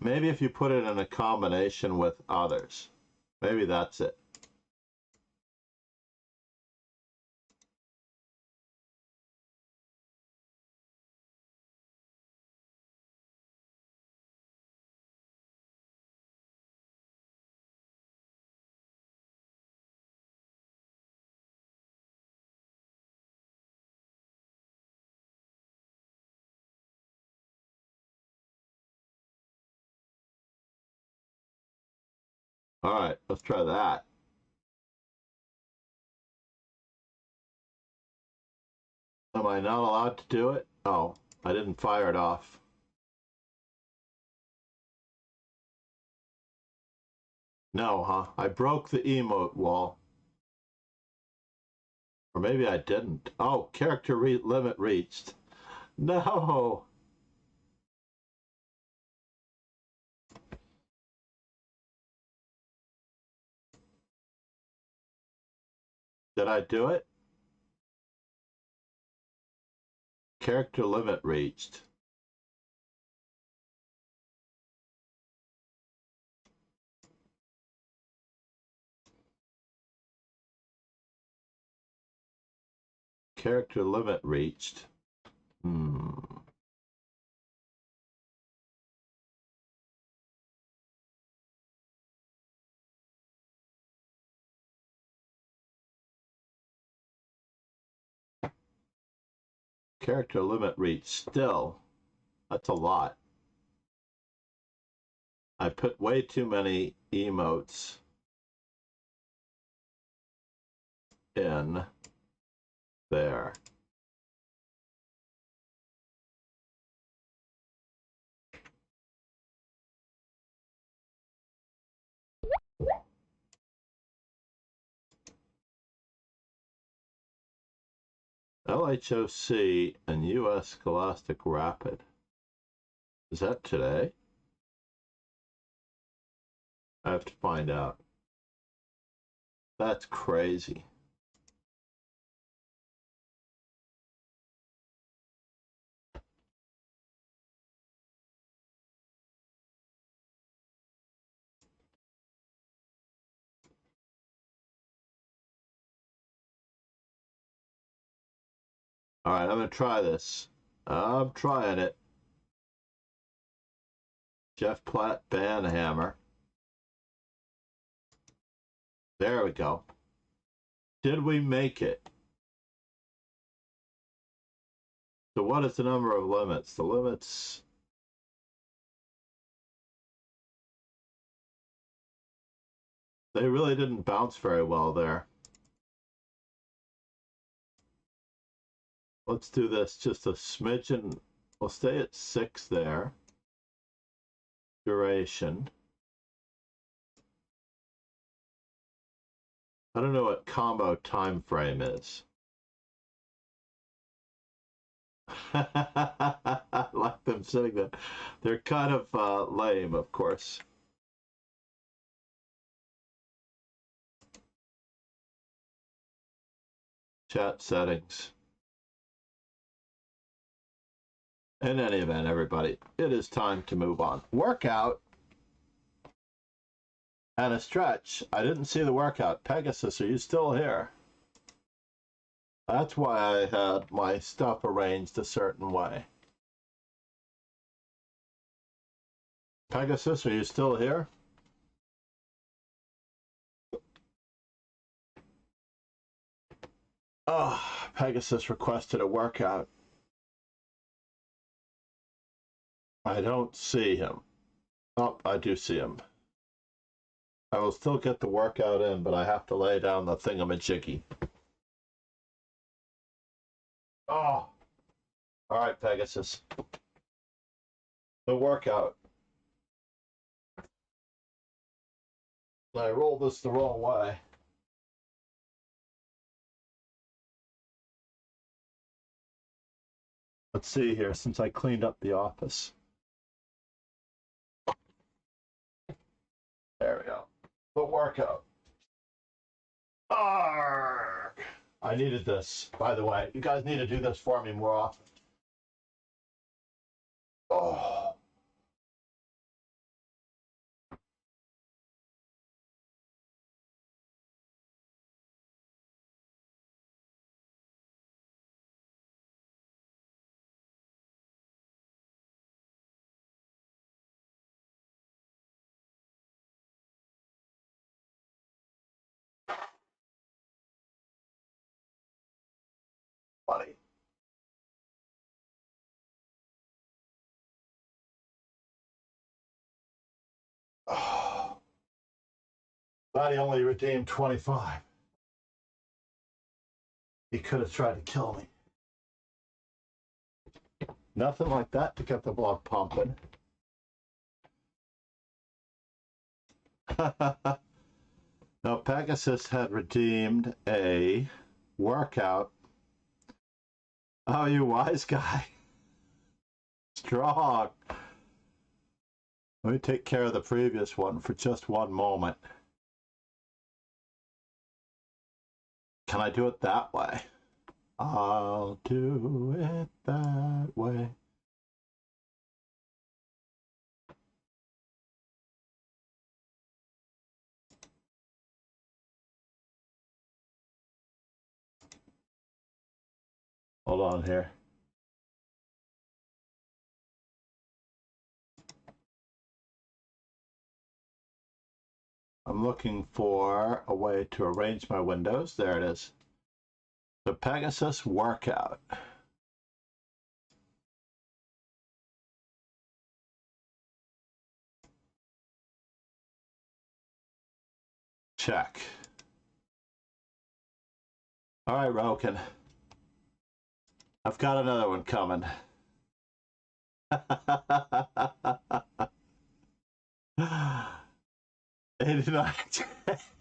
Maybe if you put it in a combination with others. Maybe that's it. All right, let's try that. Am I not allowed to do it? Oh, I didn't fire it off. No, huh? I broke the emote wall. Or maybe I didn't. Oh, character limit reached. No. Did I do it? Character limit reached. Character limit reached. Character limit reached. Still, that's a lot. I put way too many emotes in there. LHOC and US Scholastic Rapid. Is that today? I have to find out. That's crazy. All right, I'm going to try this. I'm trying it. Jeff Platt Banhammer. There we go. Did we make it? So what is the number of limits? The limits... They really didn't bounce very well there. Let's do this just a smidgen. We'll stay at 6 there. Duration. I don't know what combo time frame is. I like them sitting there. They're kind of lame, of course. Chat settings. In any event, everybody, it is time to move on. Workout and a stretch. I didn't see the workout. Pegasus, are you still here? That's why I had my stuff arranged a certain way. Pegasus, are you still here? Oh, Pegasus requested a workout. I don't see him. Oh, I do see him. I will still get the workout in, but I have to lay down the thingamajiggy. Oh. All right, Pegasus. The workout. I rolled this the wrong way. Let's see here, since I cleaned up the office. There we go. The workout. Arrgh. I needed this, by the way. You guys need to do this for me more often. Oh. Funny. Oh. Glad he only redeemed 25. He could have tried to kill me. Nothing like that to get the blood pumping. Now, Pegasus had redeemed a workout. Oh, you wise guy. Strong. Let me take care of the previous one for just one moment. Can I do it that way? I'll do it that way. Hold on here. I'm looking for a way to arrange my windows. There it is. The Pegasus workout. Check. All right, Roken. I've got another one coming. 89.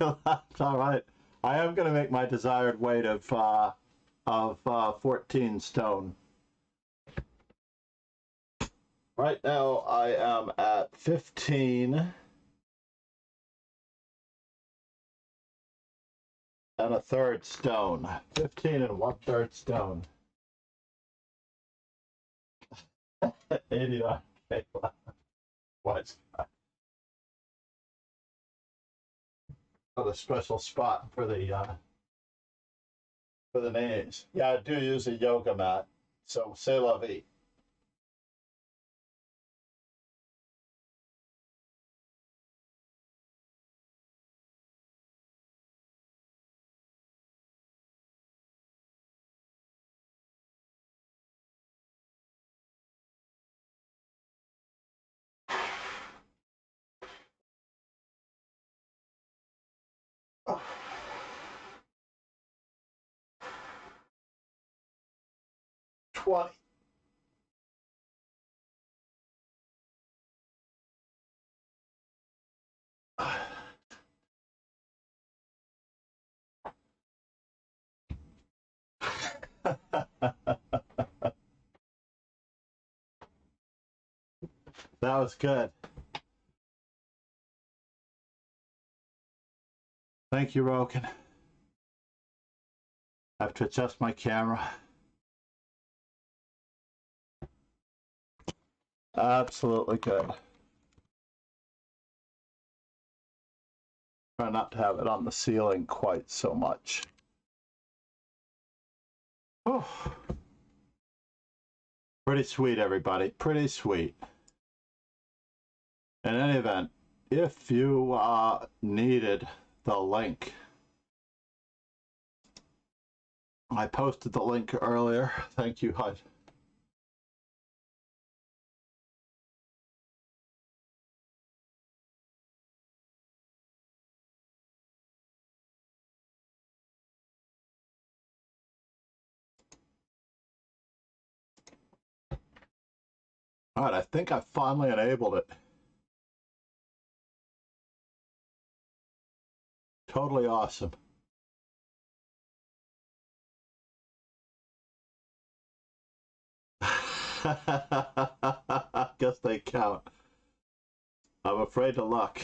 All right. I am going to make my desired weight of of 14 stone. Right now I am at 15 and a third stone. 15 and 1/3 stone. 89 What's a special spot for the names. Yeah, I do use a yoga mat, so c'est la vie. Oh. 20. That was good. Thank you, Roken. I have to adjust my camera. Absolutely good. Try not to have it on the ceiling quite so much. Oh. Pretty sweet, everybody. Pretty sweet. In any event, if you needed the link, I posted the link earlier. Thank you, Hud. All right, I think I finally enabled it. Totally awesome. Guess they count. I'm afraid to look.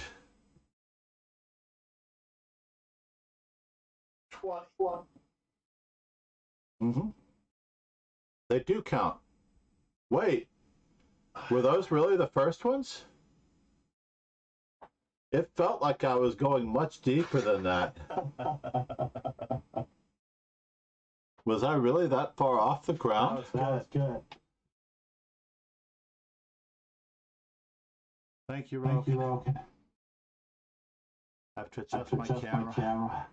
21. Mm-hmm. They do count. Wait, were those really the first ones? It felt like I was going much deeper than that. Was I really that far off the ground? That was good. Thank you, Roken. I have to adjust my camera.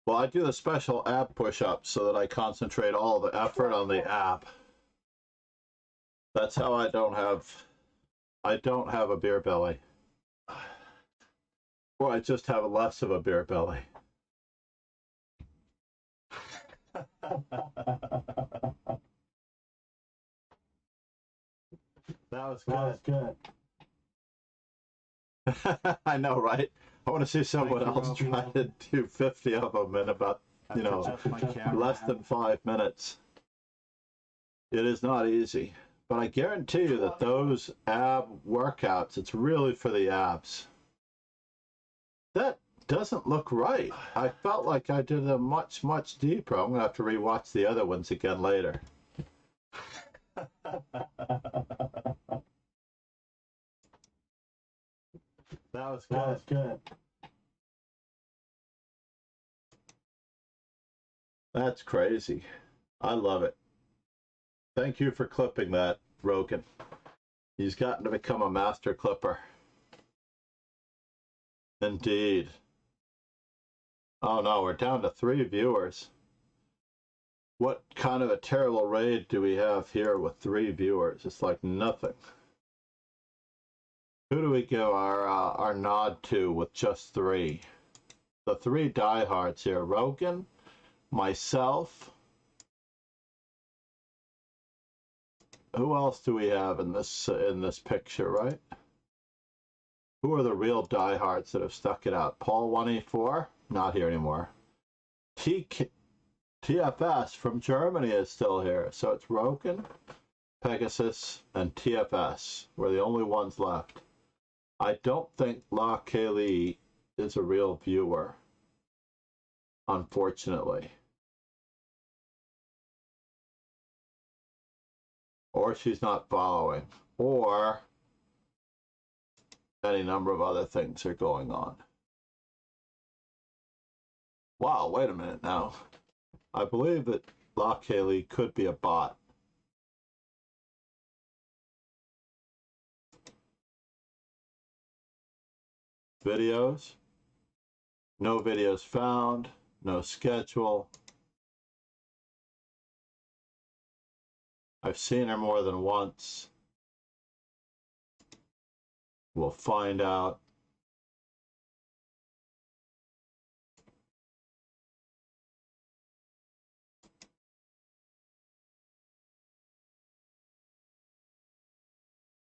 Well, I do the special ab push-ups so that I concentrate all the effort on the ab. That's how I don't have a beer belly. Or I just have less of a beer belly. That was good. I know, right? I want to see someone else try to do 50 of them in about, less than 5 minutes. It is not easy. But I guarantee you that those ab workouts, it's really for the abs. That doesn't look right. I felt like I did a much, much deeper. I'm going to have to rewatch the other ones again later. That was good. That's crazy. I love it. Thank you for clipping that, Roken. He's gotten to become a master clipper. Indeed. Oh no, we're down to 3 viewers. What kind of a terrible raid do we have here with 3 viewers? It's like nothing. Who do we give our nod to with just 3? The 3 diehards here: Roken, myself. Who else do we have in this picture, right? Who are the real diehards that have stuck it out? Paul 184, not here anymore. TFS from Germany is still here. So it's Roken, Pegasus, and TFS. We're the only ones left. I don't think La Kaylee is a real viewer, unfortunately. Or she's not following. Or any number of other things are going on. Wow, wait a minute now. I believe that La Kaylee could be a bot. Videos. No videos found. No schedule. I've seen her more than once. We'll find out.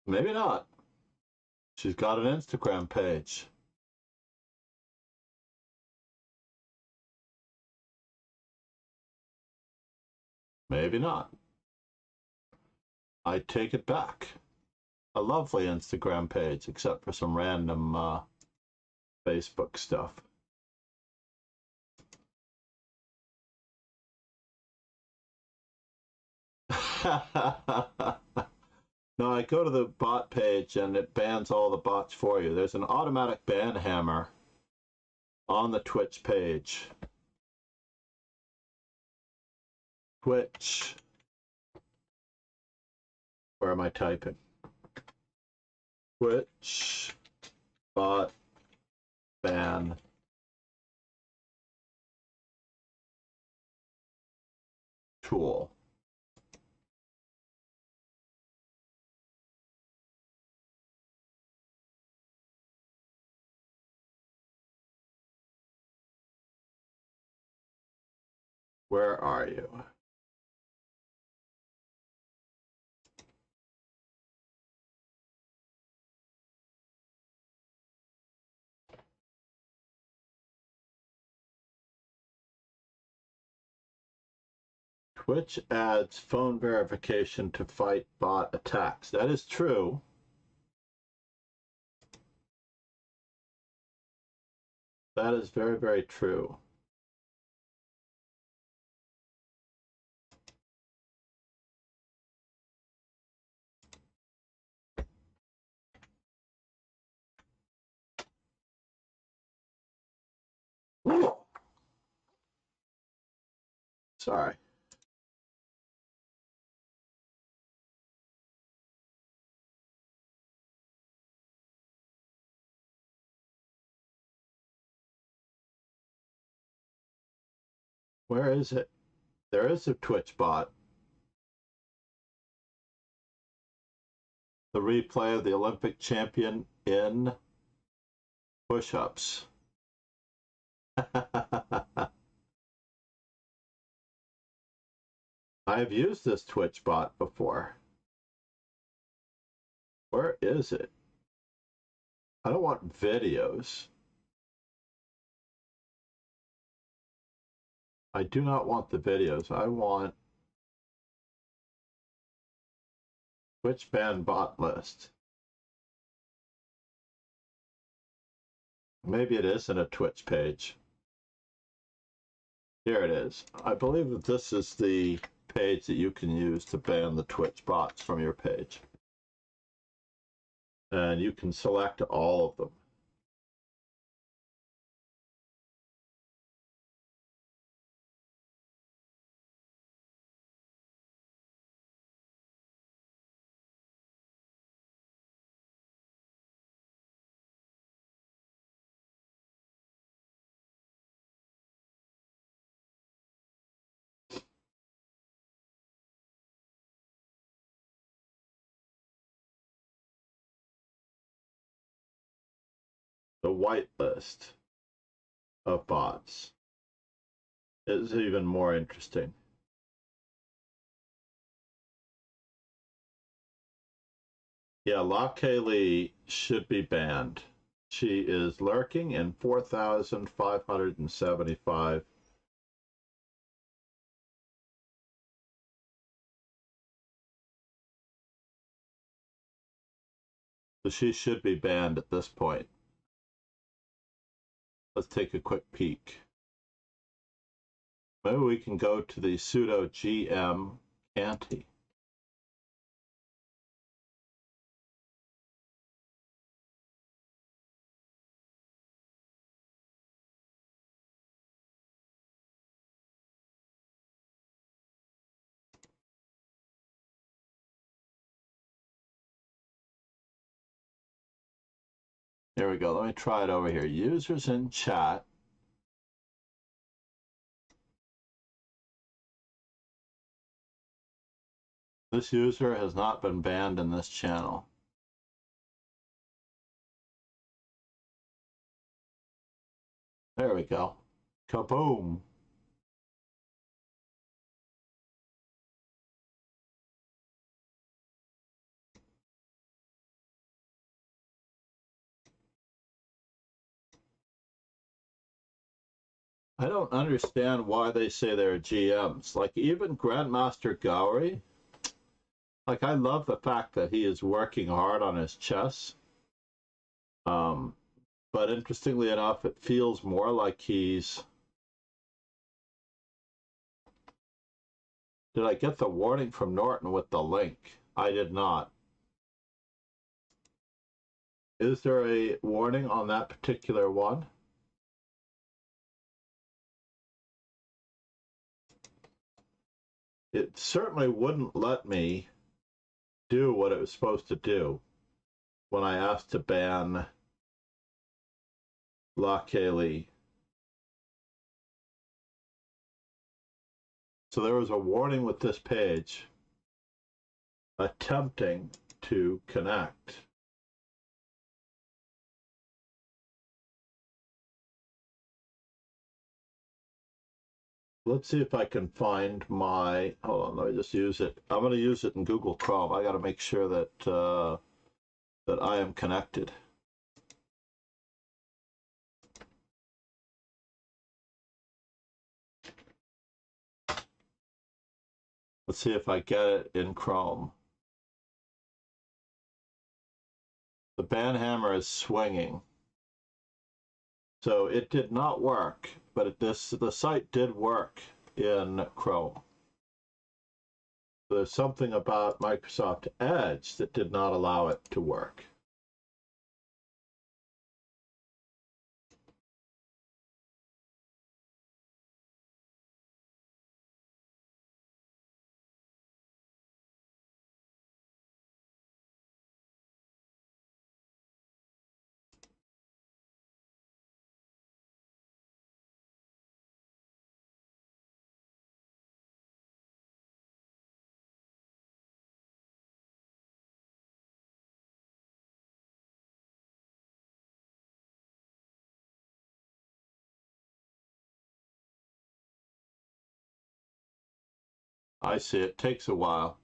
Maybe not. She's got an Instagram page. Maybe not. I take it back. A lovely Instagram page, except for some random Facebook stuff. No, I go to the bot page and it bans all the bots for you. There's an automatic ban hammer on the Twitch page. Twitch. Where am I typing? Twitch bot ban tool. Where are you? Twitch adds phone verification to fight bot attacks. That is true. That is very, very true. Sorry. Where is it? There is a Twitch bot. The replay of the Olympic champion in push-ups. I've used this Twitch bot before. Where is it? I don't want videos. I do not want the videos. I want Twitch ban bot list. Maybe it isn't a Twitch page. Here it is. I believe that this is the page that you can use to ban the Twitch bots from your page. And you can select all of them. The whitelist of bots is even more interesting. Yeah, La Kaylee should be banned. She is lurking in 4,575 So she should be banned at this point. Let's take a quick peek. Maybe we can go to the sudo gm anti. There we go. Let me try it over here. Users in chat. This user has not been banned in this channel. There we go. Kaboom. I don't understand why they say they're GMs. Like, even Grandmaster Gowry, like, I love the fact that he is working hard on his chess. But interestingly enough, it feels more like he's... Did I get the warning from Norton with the link? I did not. Is there a warning on that particular one? It certainly wouldn't let me do what it was supposed to do when I asked to ban La Kaylee. So there was a warning with this page attempting to connect. Let's see if I can find my, hold on, let me just use it. I'm going to use it in Google Chrome. I got to make sure that that I am connected. Let's see if I get it in Chrome. The ban hammer is swinging. So it did not work, but the site did work in Chrome. There's something about Microsoft Edge that did not allow it to work. I see, it takes a while.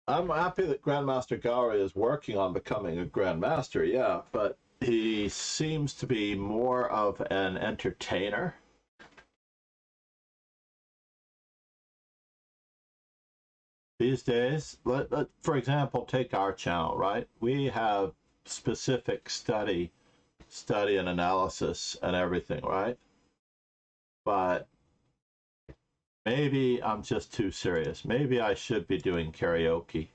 I'm happy that Grandmaster Gowry is working on becoming a Grandmaster, yeah, but he seems to be more of an entertainer. These days, for example, take our channel, right? We have specific study and analysis and everything, right? But maybe I'm just too serious. Maybe I should be doing karaoke.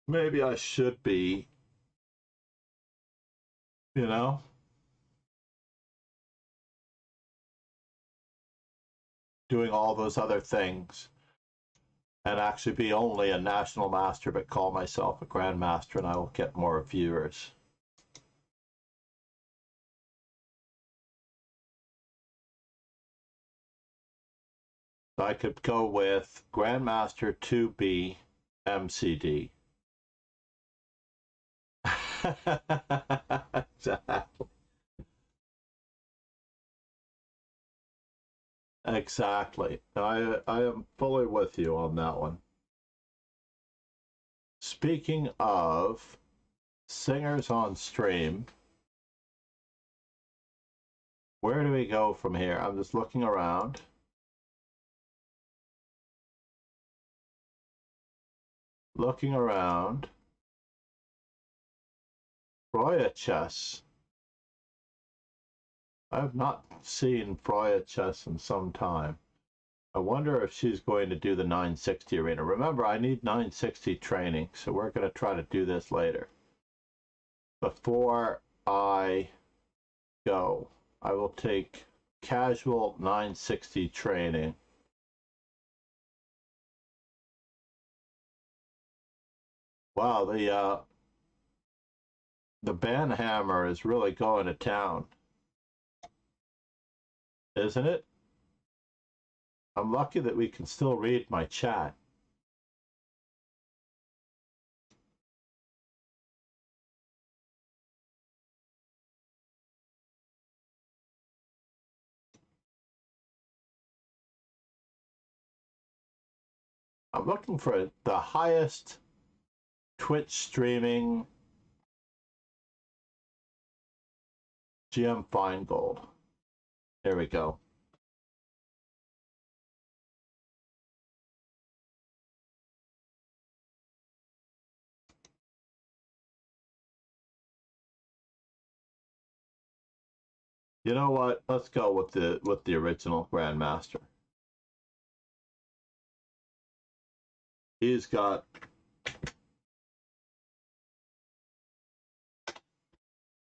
Maybe I should be, you know, doing all those other things and actually be only a national master but call myself a grandmaster, and I will get more viewers. So I could go with Grandmaster 2B MCD. Exactly. Exactly. I am fully with you on that one. Speaking of singers on stream, where do we go from here? I'm just looking around. looking around. Freya chess. I have not seen Freya chess in some time. I wonder if she's going to do the 960 arena. Remember, I need 960 training, so we're going to try to do this later. Before I go, I will take casual 960 training. Wow, the banhammer is really going to town, isn't it? I'm lucky that we can still read my chat. I'm looking for the highest Twitch streaming GM Feingold. There we go. You know what? Let's go with the original Grandmaster. He's got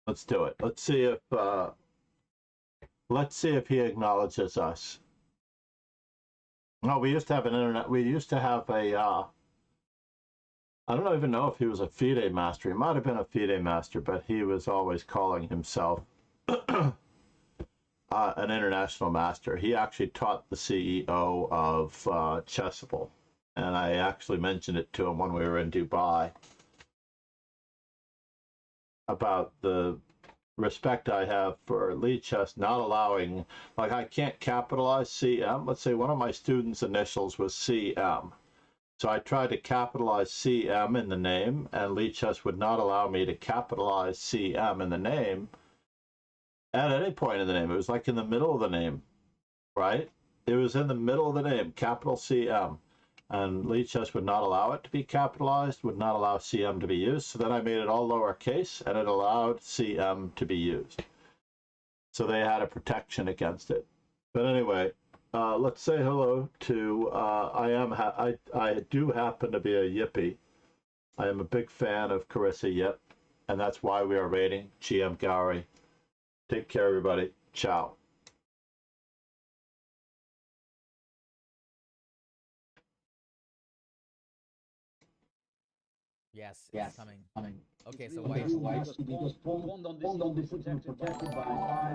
let's do it. Let's see if he acknowledges us. No, we used to have an internet. We used to have a I don't even know if he was a FIDE master. He might have been a FIDE master, but he was always calling himself an international master. He actually taught the CEO of Chessable, and I actually mentioned it to him when we were in Dubai about the respect I have for lead chess not allowing, like I can't capitalize CM. Let's say one of my students' initials was CM. So I tried to capitalize CM in the name, and lead chess would not allow me to capitalize CM in the name at any point in the name. It was like in the middle of the name, right? It was in the middle of the name, capital CM. And lead chess would not allow it to be capitalized, would not allow CM to be used. So then I made it all lowercase, and it allowed CM to be used. So they had a protection against it. But anyway, let's say hello to, I do happen to be a Yippie. I am a big fan of Carissa Yip, and that's why we are rating GM Gowrie. Take care, everybody. Ciao. Yes, it's coming. Okay, so Why why? because Pond on this is protected by